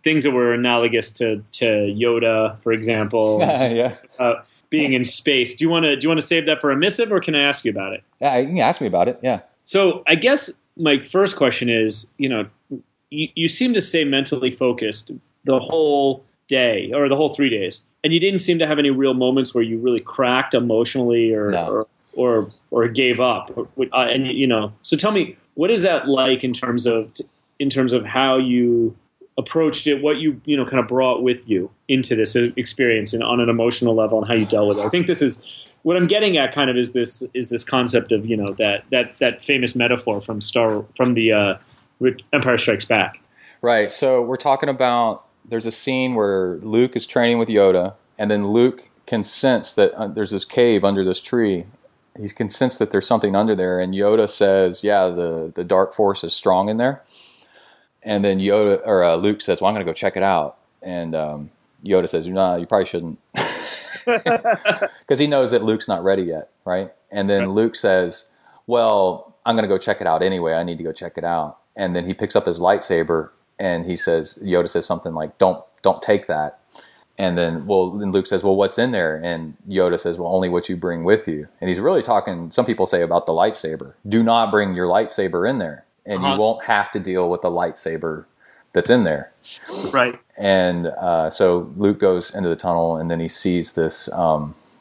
S3: things that were analogous to Yoda, for example.
S1: Yeah.
S3: Being in space. Do you want to save that for a missive, or can I ask you about it?
S1: Yeah, you can ask me about it. Yeah.
S3: So I guess my first question is, you seem to stay mentally focused the whole day or the whole 3 days, and you didn't seem to have any real moments where you really cracked emotionally or gave up. So tell me, what is that like in terms of how you approached it, what you kind of brought with you into this experience and on an emotional level, and how you dealt with it? I think this is what I'm getting at. Kind of is this concept of that famous metaphor from the Empire Strikes Back.
S1: Right. So we're talking about, there's a scene where Luke is training with Yoda, and then Luke can sense that there's this cave under this tree. He can sense that there's something under there, and Yoda says, "Yeah, the dark force is strong in there." And then Luke says, "Well, I'm going to go check it out." And Yoda says, "No, you probably shouldn't," because he knows that Luke's not ready yet, right? And then Luke says, "Well, I'm going to go check it out anyway. I need to go check it out." And then he picks up his lightsaber, and Yoda says something like, "Don't take that." And then Luke says, "Well, what's in there?" And Yoda says, "Well, only what you bring with you." And he's really talking, some people say, about the lightsaber. Do not bring your lightsaber in there, and you won't have to deal with the lightsaber that's in there.
S3: Right.
S1: And so Luke goes into the tunnel, and then he sees this.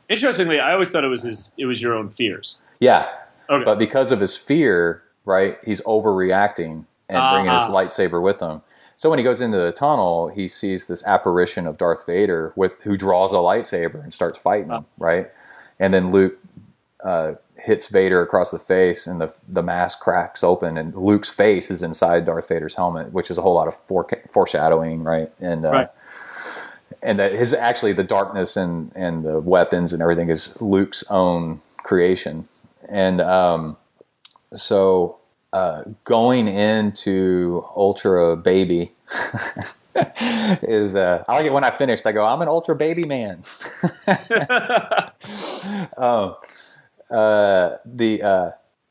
S3: Interestingly, I always thought it was your own fears.
S1: Yeah.
S3: Okay.
S1: But because of his fear, right, he's overreacting and bringing his lightsaber with him. So when he goes into the tunnel, he sees this apparition of Darth Vader who draws a lightsaber and starts fighting him, right? And then Luke hits Vader across the face, and the mask cracks open, and Luke's face is inside Darth Vader's helmet, which is a whole lot of foreshadowing, right? And and that the darkness and the weapons and everything is Luke's own creation. And so going into UltraBaby is I like it when I finished. I go, "I'm an UltraBaby man."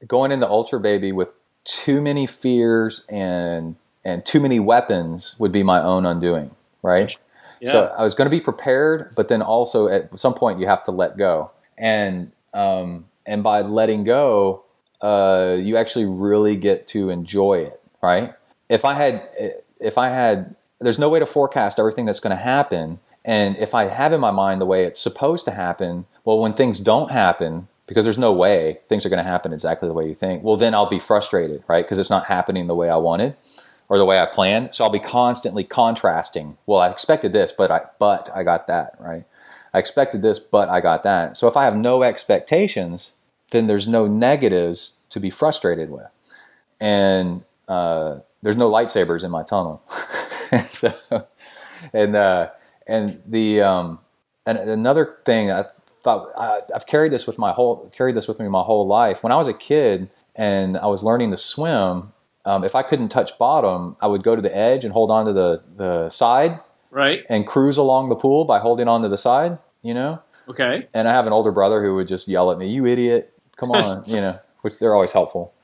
S1: Going into UltraBaby with too many fears and too many weapons would be my own undoing, right? Yeah. So I was going to be prepared, but then also at some point you have to let go, and by letting go, you actually really get to enjoy it, right? If I had, there's no way to forecast everything that's going to happen. And if I have in my mind the way it's supposed to happen, well, when things don't happen, because there's no way things are going to happen exactly the way you think, well, then I'll be frustrated, right? Because it's not happening the way I wanted or the way I planned. So I'll be constantly contrasting. Well, I expected this, but I got that, right? I expected this, but I got that. So if I have no expectations, then there's no negatives to be frustrated with. And there's no lightsabers in my tunnel. And another thing, I thought I've carried this with me my whole life. When I was a kid and I was learning to swim, if I couldn't touch bottom, I would go to the edge and hold on to the side,
S3: right,
S1: and cruise along the pool by holding on to the side,
S3: Okay.
S1: And I have an older brother who would just yell at me, "You idiot! Come on," which they're always helpful.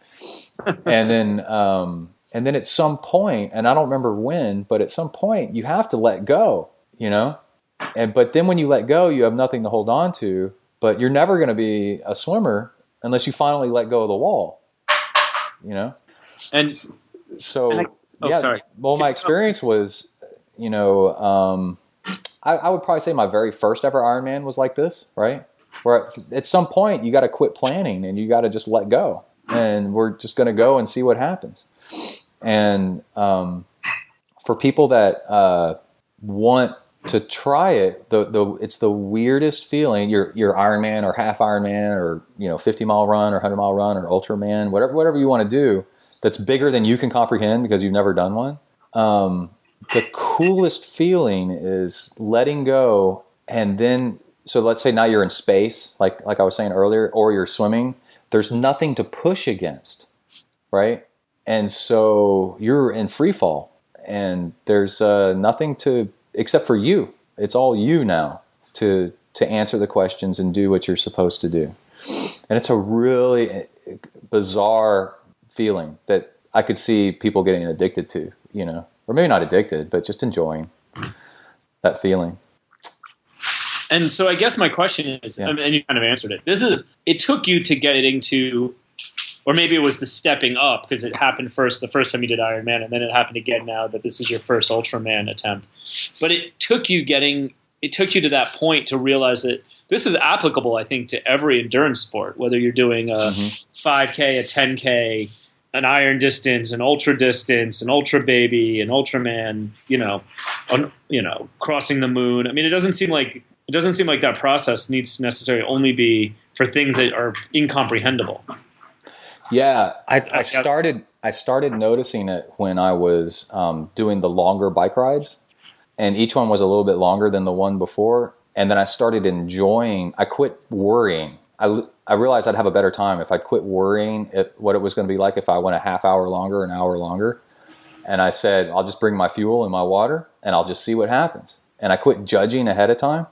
S1: And then at some point, and I don't remember when, but at some point you have to let go, but then when you let go, you have nothing to hold on to, but you're never going to be a swimmer unless you finally let go of the wall,
S3: And
S1: so
S3: sorry.
S1: Well, my experience was, I would probably say my very first ever Ironman was like this, right? Where at some point you got to quit planning and you got to just let go, and we're just going to go and see what happens. And for people that want to try it, it's the weirdest feeling. Your Ironman or half Ironman or 50-mile run or 100-mile run or Ultraman, whatever you want to do, that's bigger than you can comprehend because you've never done one. The coolest feeling is letting go, and then so let's say now you're in space, like I was saying earlier, or you're swimming. There's nothing to push against, right? And so you're in free fall, and there's nothing except for you. It's all you now to answer the questions and do what you're supposed to do. And it's a really bizarre feeling that I could see people getting addicted to, or maybe not addicted, but just enjoying that feeling.
S3: And so I guess my question is, and you kind of answered it. It took you to getting to, or maybe it was the stepping up because it happened first the first time you did Ironman, and then it happened again now that this is your first Ultraman attempt. But it took you to that point to realize that this is applicable, I think, to every endurance sport, whether you're doing a 5K, a 10K, an iron distance, an ultra distance, an UltraBaby, an Ultraman, crossing the moon. I mean, it doesn't seem like that process needs to necessarily only be for things that are incomprehensible.
S1: Yeah, I started noticing it when I was doing the longer bike rides, and each one was a little bit longer than the one before. And then I started enjoying. I quit worrying. I realized I'd have a better time if I'd quit worrying at what it was going to be like if I went a half hour longer, an hour longer. And I said, I'll just bring my fuel and my water, and I'll just see what happens. And I quit judging ahead of time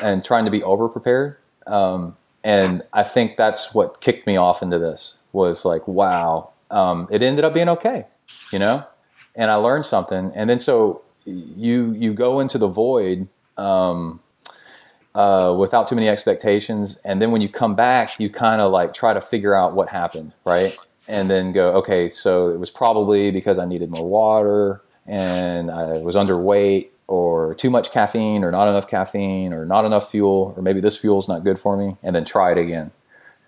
S1: and trying to be over prepared. And I think that's what kicked me off into this. Was like, wow, it ended up being okay, and I learned something. And then so you go into the void without too many expectations, and then when you come back, you kind of like try to figure out what happened, right? And then go, okay, so it was probably because I needed more water, and I was underweight, or too much caffeine, or not enough caffeine, or not enough fuel, or maybe this fuel's not good for me, and then try it again,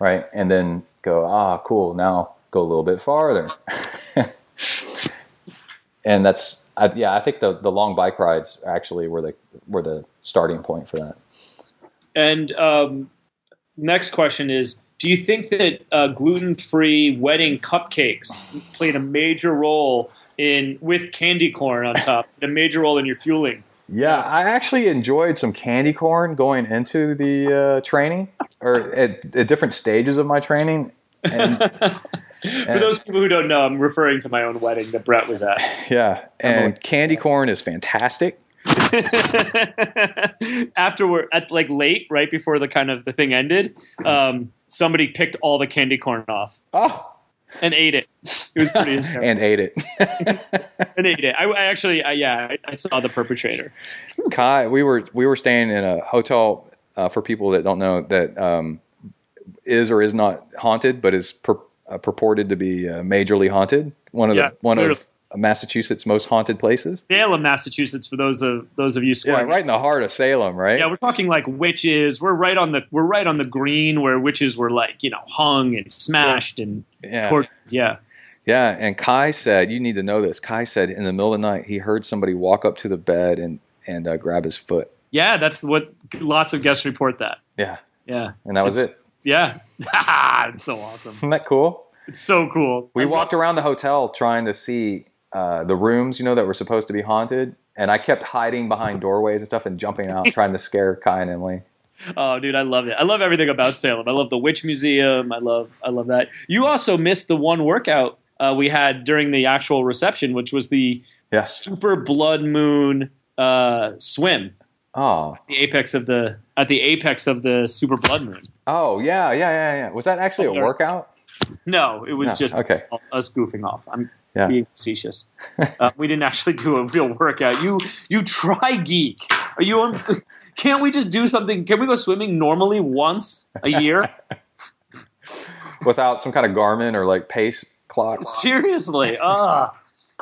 S1: right? And then go, cool, now go a little bit farther. And I think the long bike rides actually were the starting point for that.
S3: And next question is, do you think that gluten-free wedding cupcakes played a major role with candy corn on top, a major role in your fueling?
S1: Yeah, I actually enjoyed some candy corn going into the training, or at different stages of my training. And
S3: for those people who don't know, I'm referring to my own wedding that Brett was at.
S1: Yeah, and candy corn is fantastic.
S3: Afterward, at like late, right before the thing ended, somebody picked all the candy corn off.
S1: Oh.
S3: And ate it. It was pretty hysterical.
S1: And ate it.
S3: And ate it. I saw the perpetrator.
S1: Kai, we were staying in a hotel for people that don't know that is or is not haunted, but is purported to be majorly haunted. One of Massachusetts' most haunted places.
S3: Salem, Massachusetts, for those of you squaring.
S1: Yeah, right in the heart of Salem, right?
S3: Yeah, we're talking like witches. We're right on the green where witches were hung and smashed and tortured. Yeah.
S1: Yeah, and Kai said, you need to know this. Kai said in the middle of the night he heard somebody walk up to the bed and grab his foot.
S3: Yeah, that's what lots of guests report that.
S1: Yeah.
S3: Yeah.
S1: And that was it.
S3: Yeah. It's so awesome.
S1: Isn't that cool?
S3: It's so cool.
S1: We walked around the hotel trying to see the rooms, that were supposed to be haunted, and I kept hiding behind doorways and stuff and jumping out trying to scare Kai and Emily.
S3: Oh, dude, I love it. I love everything about Salem. I love the Witch Museum. I love that. You also missed the one workout we had during the actual reception, which was the super blood moon swim.
S1: Oh.
S3: At the apex of the super blood moon.
S1: Oh, yeah. Was that actually a workout?
S3: No, it was just
S1: okay.
S3: us goofing off. I'm being facetious. We didn't actually do a real workout. You try geek. Are you on? Can't we just do something? Can we go swimming normally once a year?
S1: Without some kind of Garmin or like pace clock?
S3: Seriously.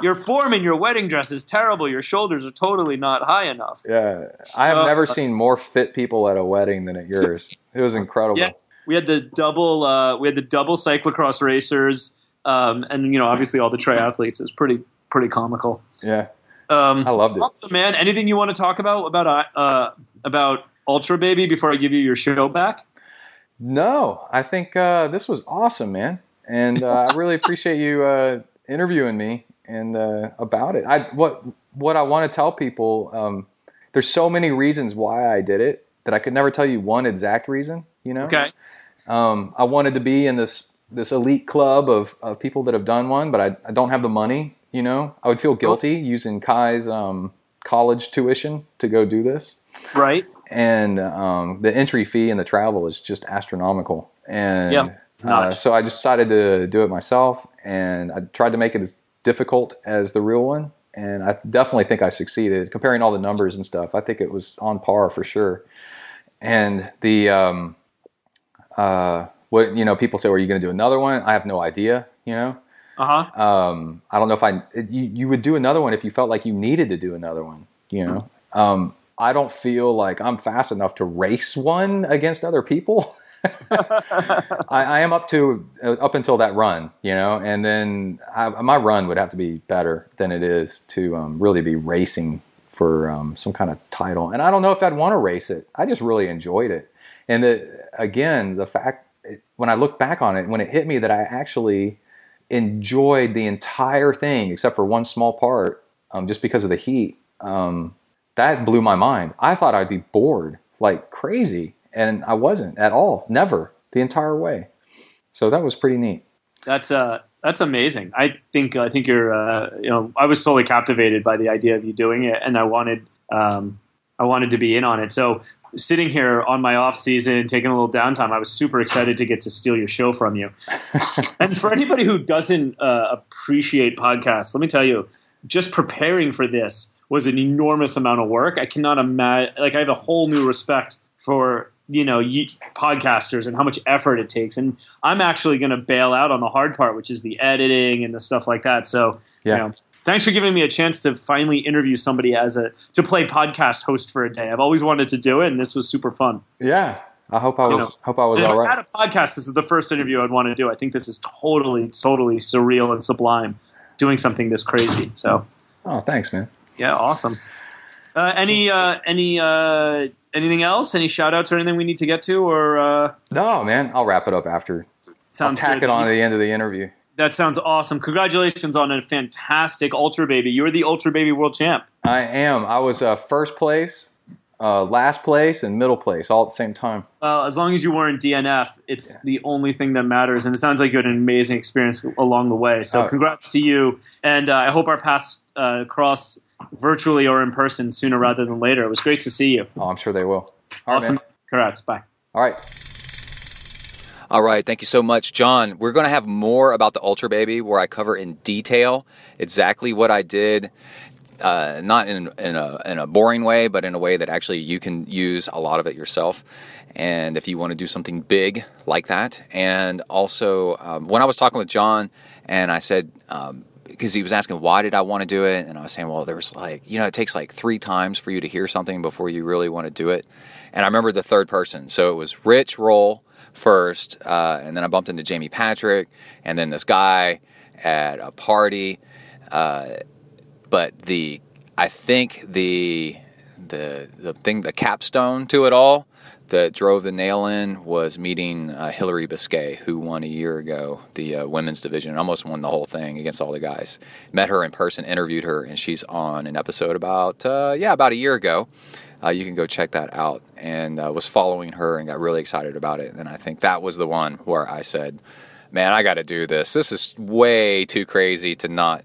S3: Your form in your wedding dress is terrible. Your shoulders are totally not high enough.
S1: Yeah. I have never seen more fit people at a wedding than at yours. It was incredible.
S3: Yeah. We had the double cyclocross racers, and obviously all the triathletes. It was pretty comical.
S1: Yeah. I loved it.
S3: Awesome, man. Anything you want to talk about UltraBaby before I give you your show back?
S1: No, I think this was awesome, man, and I really appreciate you interviewing me and about it. What I want to tell people, there's so many reasons why I did it that I could never tell you one exact reason.
S3: Okay.
S1: I wanted to be in this elite club of people that have done one, but I don't have the money. I would feel guilty using Kai's college tuition to go do this.
S3: Right.
S1: And the entry fee and the travel is just astronomical. And so I decided to do it myself, and I tried to make it as difficult as the real one. And I definitely think I succeeded. Comparing all the numbers and stuff, I think it was on par for sure. And the people say, "Well, are you going to do another one?" I have no idea. I don't know if you would do another one if you felt like you needed to do another one. I don't feel like I'm fast enough to race one against other people. I am up until that run, and then my run would have to be better than it is to really be racing for some kind of title. And I don't know if I'd want to race it. I just really enjoyed it. And the fact, when I look back on it, when it hit me that I actually enjoyed the entire thing except for one small part, just because of the heat, that blew my mind. I thought I'd be bored like crazy, and I wasn't at all. Never, the entire way. So that was pretty neat.
S3: That's amazing. I think you're I was totally captivated by the idea of you doing it, and I wanted to be in on it. So sitting here on my off season, taking a little downtime, I was super excited to get to steal your show from you. And for anybody who doesn't appreciate podcasts, let me tell you, just preparing for this was an enormous amount of work. I cannot imagine. Like, I have a whole new respect for podcasters and how much effort it takes. And I'm actually going to bail out on the hard part, which is the editing and the stuff like that. So, thanks for giving me a chance to finally interview somebody to play podcast host for a day. I've always wanted to do it, and this was super fun.
S1: Yeah, I hope I was all right.
S3: If I had a podcast, this is the first interview I'd want to do. I think this is totally surreal and sublime, doing something this crazy. So,
S1: thanks, man.
S3: Yeah, awesome. Anything else? Any shout outs or anything we need to get to? Or
S1: no, man. I'll wrap it up after.
S3: Sounds
S1: I'll tack
S3: good.
S1: it on at the end of the interview.
S3: That sounds awesome. Congratulations on a fantastic UltraBaby. You're the UltraBaby world champ.
S1: I am. I was first place, last place, and middle place all at the same time.
S3: As long as you weren't DNF, it's the only thing that matters. And it sounds like you had an amazing experience along the way. So congrats to you. And I hope our paths cross virtually or in person sooner rather than later. It was great to see you.
S1: Oh, I'm sure they will.
S3: Awesome.
S1: Right,
S3: Congrats. Bye.
S1: All right. All right, thank you so much, John. We're going to have more about the UltraBaby where I cover in detail exactly what I did, not in a boring way, but in a way that actually you can use a lot of it yourself. And if you want to do something big like that. And also, when I was talking with John and I said, because he was asking, why did I want to do it? And I was saying, well, there was it takes 3 times for you to hear something before you really want to do it. And I remember the third person. So it was Rich Roll first, and then I bumped into Jamie Patrick, and then this guy at a party. But I think the capstone to it all that drove the nail in was meeting Hillary Biscay, who won a year ago the women's division and almost won the whole thing against all the guys. Met her in person, interviewed her, and she's on an episode about a year ago. You can go check that out, and was following her and got really excited about it. And I think that was the one where I said, man, I got to do this. This is way too crazy to not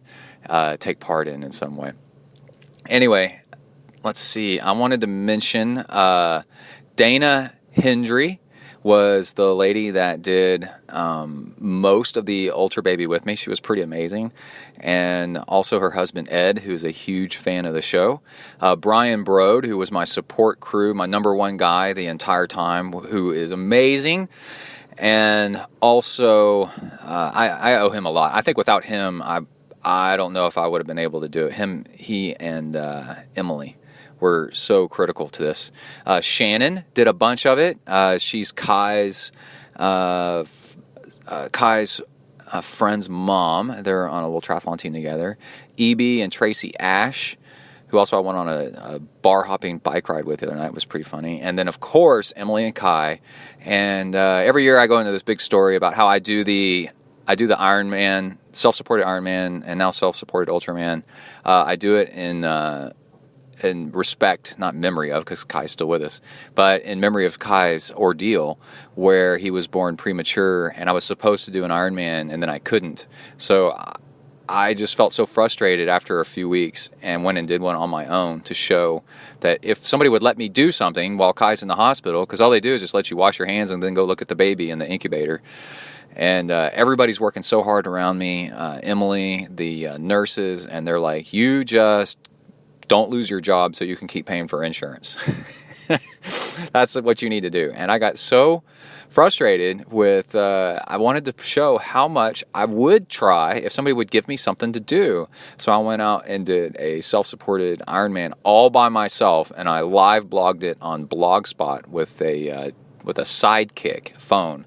S1: take part in some way. Anyway, let's see. I wanted to mention Dana Hendry was the lady that did most of the UltraBaby with me. She was pretty amazing. And also her husband, Ed, who's a huge fan of the show. Brian Brode, who was my support crew, my number one guy the entire time, who is amazing. And also, I owe him a lot. I think without him, I don't know if I would have been able to do it. He and Emily were so critical to this. Shannon did a bunch of it. She's Kai's friend's mom. They're on a little triathlon team together. E.B. and Tracy Ash, who also I went on a bar hopping bike ride with the other night. It was pretty funny. And then, of course, Emily and Kai. And every year I go into this big story about how I do the Ironman, self-supported Ironman, and now self-supported Ultraman. I do it in respect, not memory of, because Kai's still with us, but in memory of Kai's ordeal where he was born premature and I was supposed to do an Ironman and then I couldn't. So I just felt so frustrated after a few weeks and went and did one on my own to show that if somebody would let me do something while Kai's in the hospital, because all they do is just let you wash your hands and then go look at the baby in the incubator. And everybody's working so hard around me, Emily, the nurses, and they're like, you just don't lose your job so you can keep paying for insurance. That's what you need to do. And I got so frustrated with, I wanted to show how much I would try if somebody would give me something to do. So I went out and did a self-supported Ironman all by myself, and I live blogged it on Blogspot with a Sidekick phone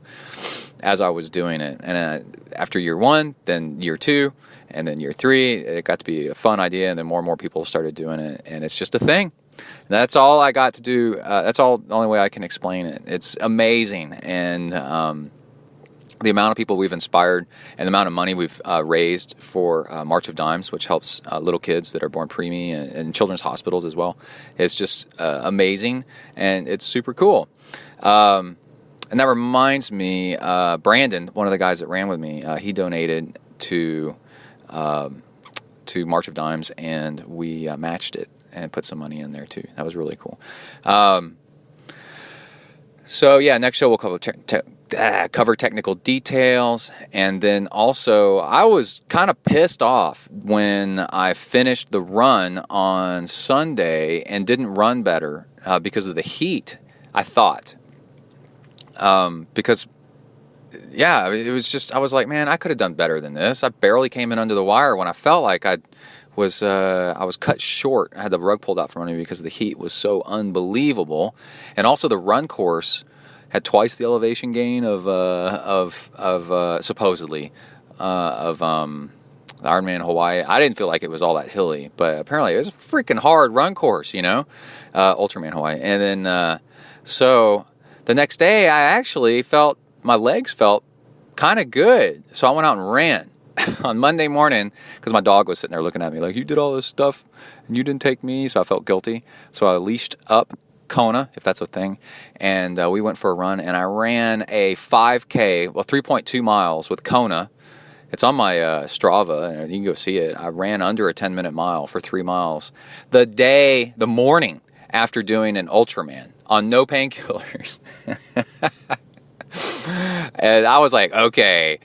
S1: as I was doing it. And after year 1, then year 2, and then year 3, it got to be a fun idea, and then more and more people started doing it, and it's just a thing. And that's all I got to do. That's all the only way I can explain it. It's amazing, and the amount of people we've inspired and the amount of money we've raised for March of Dimes, which helps little kids that are born preemie and children's hospitals as well. It's just amazing, and it's super cool. And that reminds me, Brandon, one of the guys that ran with me, he donated to March of Dimes, and we matched it and put some money in there too. That was really cool. So yeah, next show we'll cover technical details, and then also I was kind of pissed off when I finished the run on Sunday and didn't run better because of the heat. I thought because. Yeah, it was just, I was like, man, I could have done better than this. I barely came in under the wire when I felt like I was cut short. I had the rug pulled out from under me because the heat was so unbelievable. And also the run course had twice the elevation gain of supposedly, of Ironman Hawaii. I didn't feel like it was all that hilly, but apparently it was a freaking hard run course, Ultraman Hawaii. And then, so the next day I actually felt, my legs felt kind of good. So I went out and ran on Monday morning because my dog was sitting there looking at me like, you did all this stuff and you didn't take me. So I felt guilty. So I leashed up Kona, if that's a thing. And we went for a run, and I ran a 5K, 3.2 miles with Kona. It's on my Strava, and you can go see it. I ran under a 10-minute mile for 3 miles the morning after doing an Ultraman on no painkillers. And I was like, okay,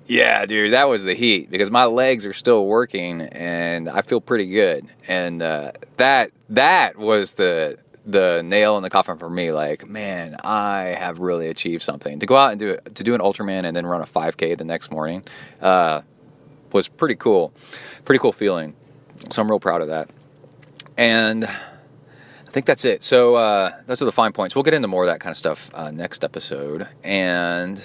S1: yeah, dude, that was the heat, because my legs are still working and I feel pretty good. And that was the nail in the coffin for me. Like, man, I have really achieved something. To go out and do an Ultraman and then run a 5K the next morning was pretty cool. Pretty cool feeling. So I'm real proud of that. And I think that's it. So those are the fine points. We'll get into more of that kind of stuff next episode. And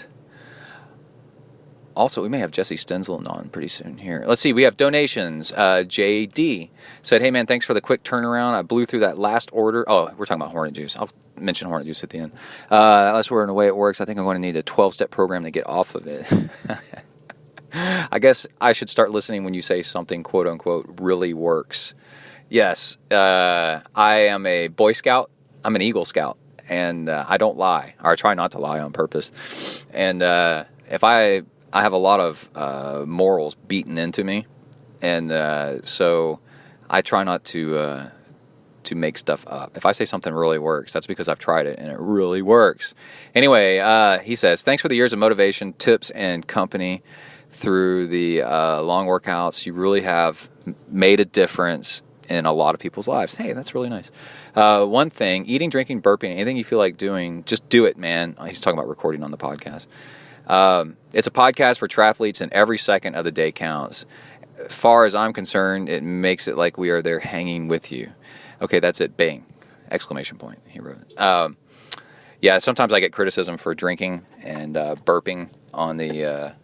S1: also, we may have Jesse Stensland on pretty soon here. Let's see. We have donations. JD said, hey, man, thanks for the quick turnaround. I blew through that last order. Oh, we're talking about Hornet Juice. I'll mention Hornet Juice at the end. Last order, and the way it works, I think I'm going to need a 12-step program to get off of it. I guess I should start listening when you say something, quote unquote, really works. Yes, I am a Boy Scout. I'm an Eagle Scout, and I don't lie, or I try not to lie on purpose. And if I have a lot of morals beaten into me, and so I try not to to make stuff up. If I say something really works, that's because I've tried it and it really works. Anyway, he says, thanks for the years of motivation, tips, and company through the long workouts. You really have made a difference in a lot of people's lives. Hey, that's really nice. One thing, eating, drinking, burping, anything you feel like doing, just do it, man. He's talking about recording on the podcast. It's a podcast for triathletes, and every second of the day counts. As far as I'm concerned, it makes it like we are there hanging with you. Okay, that's it. Bang. Exclamation point. He wrote it. Yeah, sometimes I get criticism for drinking and burping on the...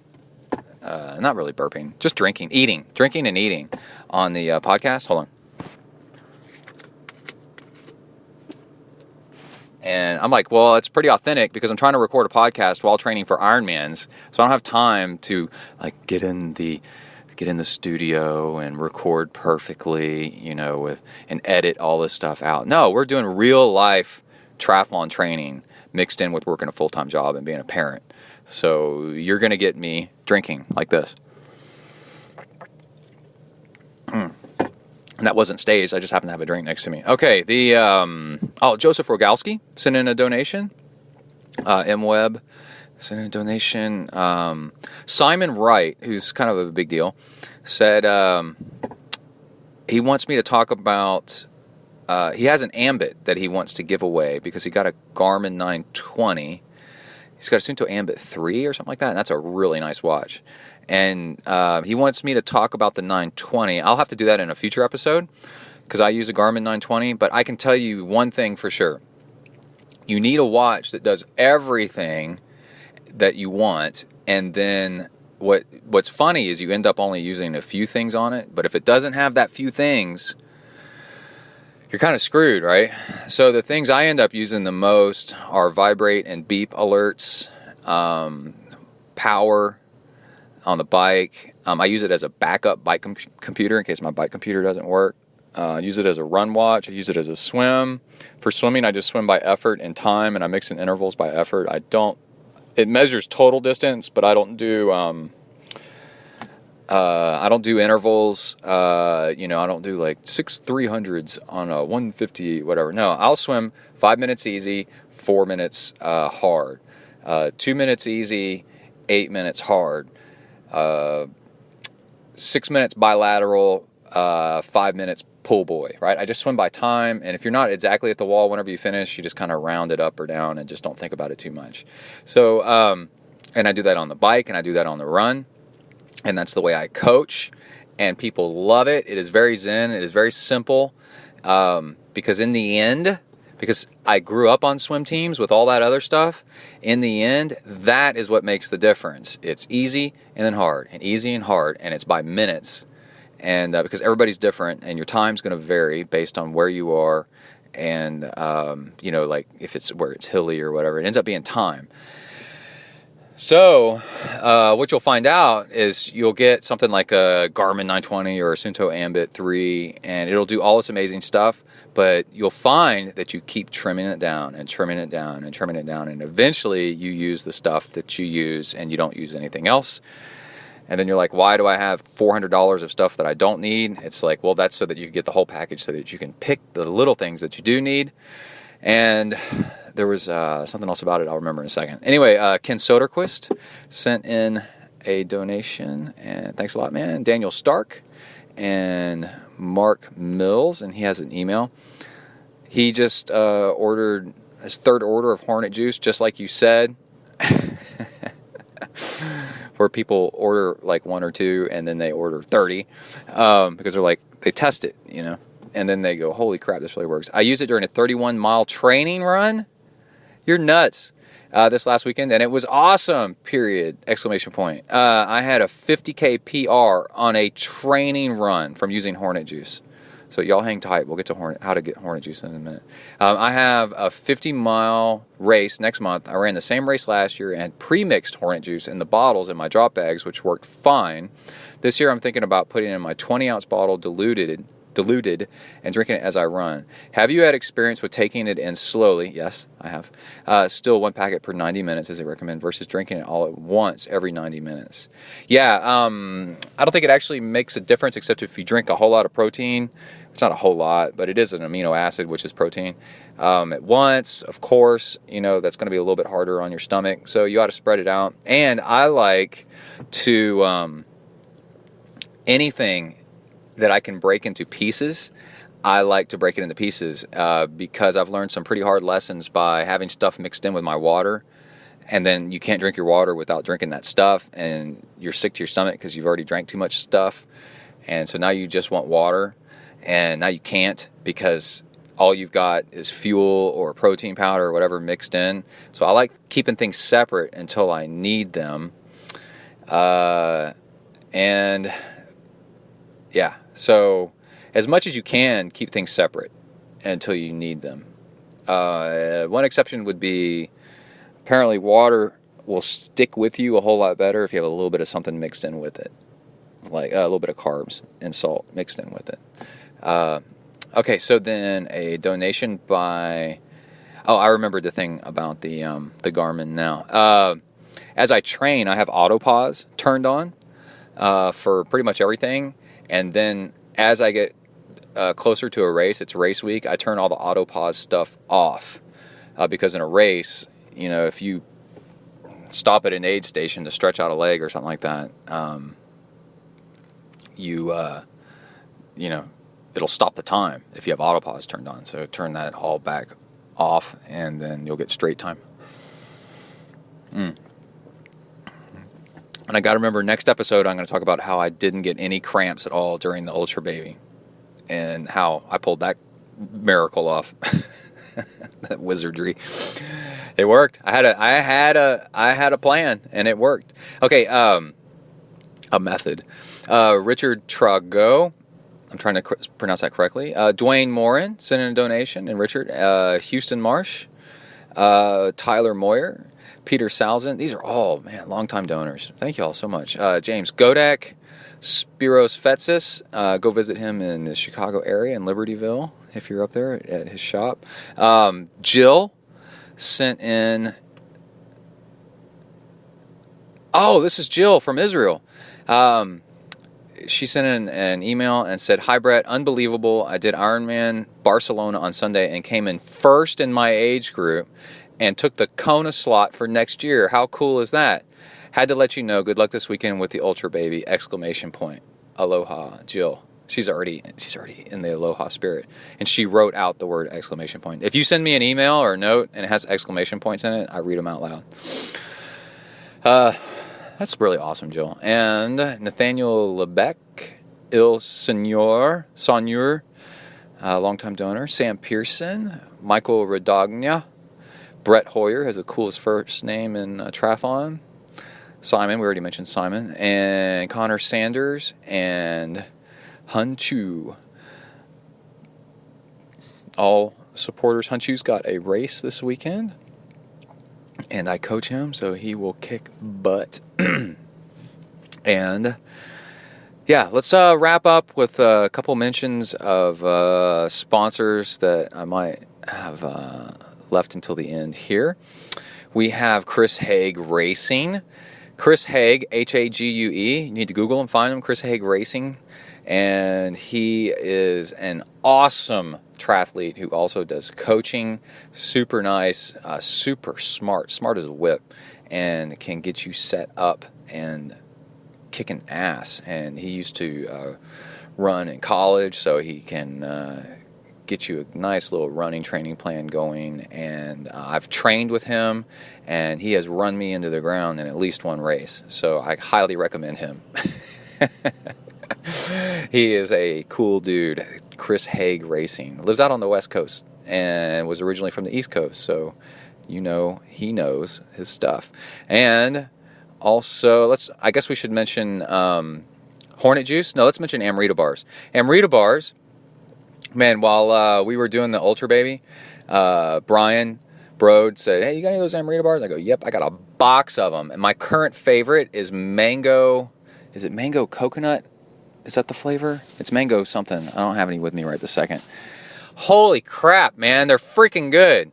S1: not really burping, just drinking and eating on the podcast. Hold on. And I'm like, well, it's pretty authentic because I'm trying to record a podcast while training for Ironmans, so I don't have time to like get in the studio and record perfectly, and edit all this stuff out. No, we're doing real life triathlon training mixed in with working a full-time job and being a parent. So you're going to get me drinking like this. And that wasn't staged. I just happened to have a drink next to me. Okay, Joseph Rogalski sent in a donation. MWeb sent in a donation. Simon Wright, who's kind of a big deal, said he wants me to talk about... he has an Ambit that he wants to give away because he got a Garmin 920. He's got a Suunto Ambit 3 or something like that, and that's a really nice watch. And he wants me to talk about the 920. I'll have to do that in a future episode because I use a Garmin 920, but I can tell you one thing for sure. You need a watch that does everything that you want, and then what's funny is you end up only using a few things on it, but if it doesn't have that few things, you're kind of screwed, right? So the things I end up using the most are vibrate and beep alerts, power on the bike. I use it as a backup bike computer in case my bike computer doesn't work. I use it as a run watch. I use it as a swim. For swimming, I just swim by effort and time, and I mix in intervals by effort. It measures total distance, but I don't do intervals. I don't do like 6 300s on a 150, whatever. No, I'll swim 5 minutes easy, 4 minutes hard, 2 minutes easy, 8 minutes hard, 6 minutes bilateral, 5 minutes pull boy, right? I just swim by time, and if you're not exactly at the wall whenever you finish, you just kind of round it up or down and just don't think about it too much. So, and I do that on the bike, and I do that on the run. And that's the way I coach, and people love it. It is very zen. It is very simple, because in the end, because I grew up on swim teams with all that other stuff, in the end, that is what makes the difference. It's easy and then hard, and easy and hard, and it's by minutes. And because everybody's different, and your time's going to vary based on where you are, and like if it's where it's hilly or whatever, it ends up being time. So, what you'll find out is you'll get something like a Garmin 920 or a Suunto Ambit 3, and it'll do all this amazing stuff, but you'll find that you keep trimming it down and trimming it down and trimming it down, and eventually you use the stuff that you use and you don't use anything else. And then you're like, why do I have $400 of stuff that I don't need? It's like, well, that's so that you can get the whole package so that you can pick the little things that you do need. And there was something else about it I'll remember in a second. Anyway, Ken Soderquist sent in a donation, and thanks a lot, man. Daniel Stark and Mark Mills, and he has an email. He just ordered his third order of Hornet Juice, just like you said, where people order like 1 or 2, and then they order 30, because they're like, they test it, and then they go, holy crap, this really works. I used it during a 31-mile training run. You're nuts. This last weekend, and it was awesome, period, exclamation point. I had a 50K PR on a training run from using Hornet Juice. So y'all hang tight. We'll get to how to get Hornet Juice in a minute. I have a 50-mile race next month. I ran the same race last year and pre-mixed Hornet Juice in the bottles in my drop bags, which worked fine. This year I'm thinking about putting in my 20-ounce bottle diluted and drinking it as I run. Have you had experience with taking it in slowly? Yes, I have. Still 1 packet per 90 minutes as I recommend versus drinking it all at once every 90 minutes. Yeah, I don't think it actually makes a difference except if you drink a whole lot of protein It's not a whole lot, but it is an amino acid, which is protein. At once, of course, that's going to be a little bit harder on your stomach. So you ought to spread it out. And I like to, anything that I can break into pieces, I like to break it into pieces because I've learned some pretty hard lessons by having stuff mixed in with my water. And then you can't drink your water without drinking that stuff, and you're sick to your stomach because you've already drank too much stuff. And so now you just want water, and now you can't because all you've got is fuel or protein powder or whatever mixed in. So I like keeping things separate until I need them. And yeah, so as much as you can, keep things separate until you need them. One exception would be, apparently water will stick with you a whole lot better if you have a little bit of something mixed in with it, like a little bit of carbs and salt mixed in with it. Okay, so then a donation by... Oh, I remembered the thing about the Garmin now. As I train, I have autopause turned on for pretty much everything. And then as I get closer to a race, it's race week, I turn all the autopause stuff off. Because in a race, if you stop at an aid station to stretch out a leg or something like that, it'll stop the time if you have autopause turned on. So turn that all back off, and then you'll get straight time. And I got to remember, next episode, I'm going to talk about how I didn't get any cramps at all during the UltraBaby, and how I pulled that miracle off. That wizardry. It worked. I had a plan, and it worked. Okay, a method. Richard Trago, I'm trying to pronounce that correctly. Dwayne Morin sent in a donation, and Richard. Houston Marsh, Tyler Moyer, Peter Salzin. These are all, longtime donors. Thank you all so much. James Godek, Spiros Fetsis. Go visit him in the Chicago area in Libertyville if you're up there at his shop. Jill sent in... Oh, this is Jill from Israel. She sent in an email and said, "Hi, Brett. Unbelievable. I did Ironman Barcelona on Sunday and came in first in my age group and took the Kona slot for next year. How cool is that? Had to let you know. Good luck this weekend with the UltraBaby! Aloha, Jill." She's already in the aloha spirit. And she wrote out the word ! If you send me an email or a note and it has exclamation points in it, I read them out loud. That's really awesome, Jill. And Nathaniel Lebec, Sonur, longtime donor. Sam Pearson, Michael Radogna, Brett Hoyer has the coolest first name in triathlon. Simon, we already mentioned Simon. And Connor Sanders and Hun Chu. All supporters. Hun Chu's got a race this weekend, and I coach him, so he will kick butt. And yeah, let's wrap up with a couple mentions of sponsors that I might have left until the end here. We have Chris Hague Racing. Chris Hague, Hague. You need to Google and find him, Chris Hague Racing. And he is an awesome triathlete who also does coaching. Super nice, super smart as a whip, and can get you set up and kicking ass. And he used to run in college, so he can get you a nice little running training plan going. And I've trained with him, and he has run me into the ground in at least one race. So I highly recommend him. He is a cool dude. Chris Hague Racing lives out on the West Coast and was originally from the East Coast, so he knows his stuff. And also, I guess we should mention Hornet Juice. No, let's mention Amrita bars. Amrita bars, man. While we were doing the UltraBaby, Brian Brode said, "Hey, you got any of those Amrita bars?" I go, "Yep, I got a box of them." And my current favorite is mango. Is it mango coconut? Is that the flavor? It's mango something. I don't have any with me right this second. Holy crap, man. They're freaking good.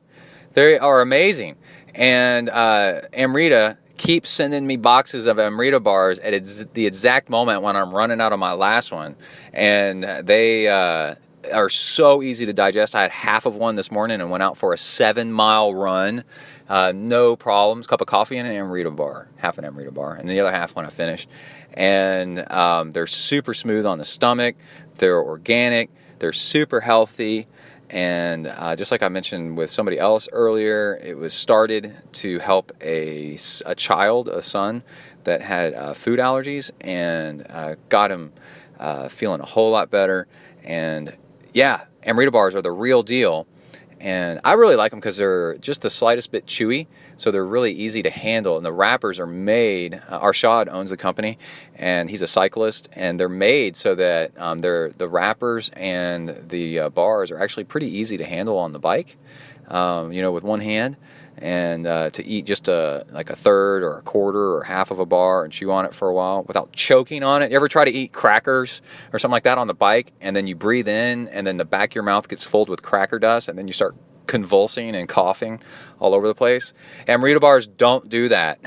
S1: They are amazing. And Amrita keeps sending me boxes of Amrita bars at the exact moment when I'm running out of my last one. And they are so easy to digest. I had half of one this morning and went out for a 7-mile run. No problems. Cup of coffee and an Amrita bar, half an Amrita bar, and the other half when I finished. And they're super smooth on the stomach. They're organic. They're super healthy. And just like I mentioned with somebody else earlier, it was started to help a son that had food allergies, and got him feeling a whole lot better. And yeah, Amrita bars are the real deal. And I really like them because they're just the slightest bit chewy, so they're really easy to handle. And the wrappers are made, Arshad owns the company, and he's a cyclist, and they're made so that the wrappers and the bars are actually pretty easy to handle on the bike, with one hand. And to eat just like a third or a quarter or half of a bar and chew on it for a while without choking on it. You ever try to eat crackers or something like that on the bike, and then you breathe in, and then the back of your mouth gets filled with cracker dust, and then you start convulsing and coughing all over the place? Amrita bars don't do that.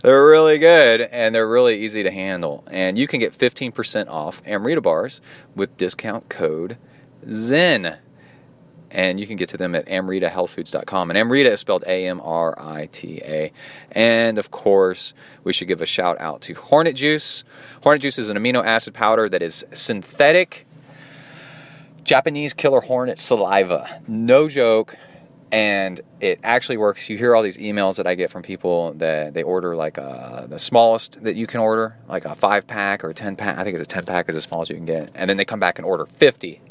S1: They're really good, and they're really easy to handle. And you can get 15% off Amrita bars with discount code ZEN. And you can get to them at amritahealthfoods.com. And Amrita is spelled Amrita. And, of course, we should give a shout out to Hornet Juice. Hornet Juice is an amino acid powder that is synthetic Japanese killer hornet saliva. No joke. And it actually works. You hear all these emails that I get from people that they order like the smallest that you can order, like a 5-pack or a 10-pack. I think it's a 10-pack is the smallest you can get. And then they come back and order 50.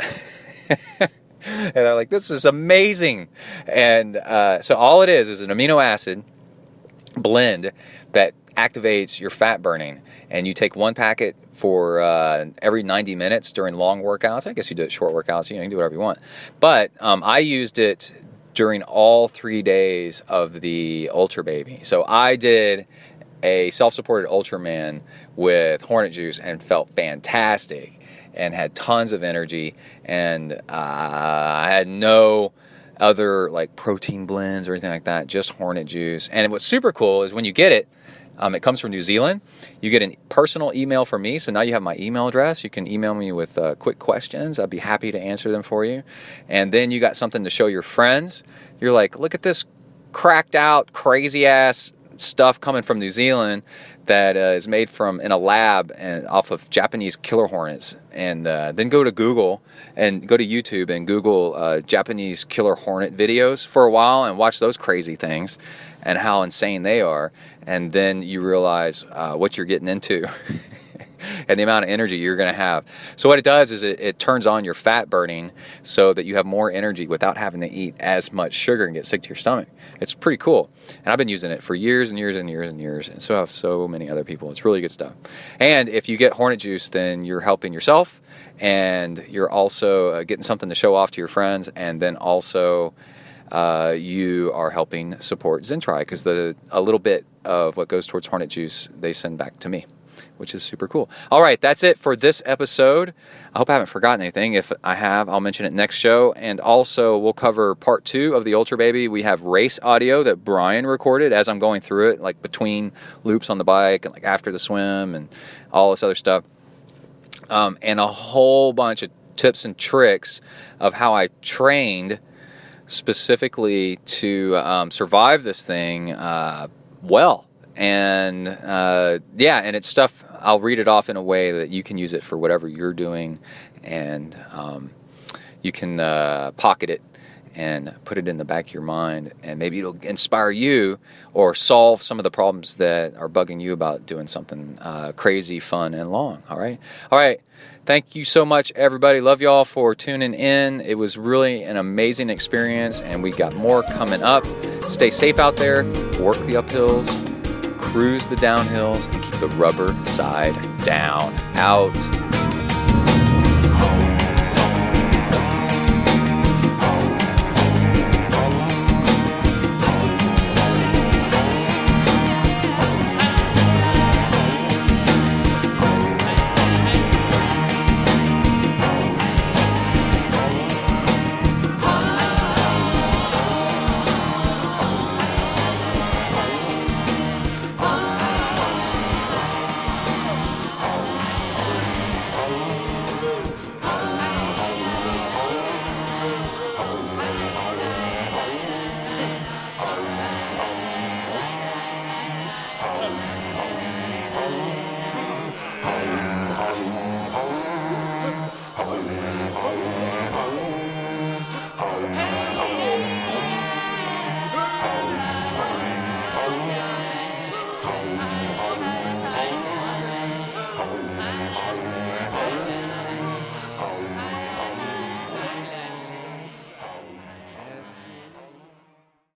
S1: And I'm like, this is amazing. And so all it is an amino acid blend that activates your fat burning. And you take one packet for every 90 minutes during long workouts. I guess you do it short workouts. You can do whatever you want. But I used it during all 3 days of the UltraBaby. So I did a self-supported Ultraman with Hornet Juice and felt fantastic. And had tons of energy, and I had no other like protein blends or anything like that, just Hornet Juice. And what's super cool is when you get it, it comes from New Zealand. You get a personal email from me, so now you have my email address. You can email me with quick questions. I'd be happy to answer them for you. And then you got something to show your friends. You're like, look at this cracked out, crazy ass stuff coming from New Zealand that is made in a lab and off of Japanese killer hornets. And then go to Google and go to YouTube and Google Japanese killer hornet videos for a while and watch those crazy things and how insane they are. And then you realize what you're getting into and the amount of energy you're going to have. So what it does is it turns on your fat burning so that you have more energy without having to eat as much sugar and get sick to your stomach. It's pretty cool. And I've been using it for years and years and years and years. And so have so many other people. It's really good stuff. And if you get Hornet Juice, then you're helping yourself, and you're also getting something to show off to your friends. And then also you are helping support ZenTri, because a little bit of what goes towards Hornet Juice, they send back to me, which is super cool. All right, that's it for this episode. I hope I haven't forgotten anything. If I have, I'll mention it next show. And also, we'll cover part 2 of the UltraBaby. We have race audio that Brian recorded as I'm going through it, like between loops on the bike and like after the swim and all this other stuff. And a whole bunch of tips and tricks of how I trained specifically to survive this thing well. And and it's stuff, I'll read it off in a way that you can use it for whatever you're doing, and you can pocket it and put it in the back of your mind, and maybe it'll inspire you or solve some of the problems that are bugging you about doing something crazy, fun, and long. All right. Thank you so much, everybody. Love y'all for tuning in. It was really an amazing experience, and we got more coming up. Stay safe out there, work the uphills, cruise the downhills, and keep the rubber side down. Out.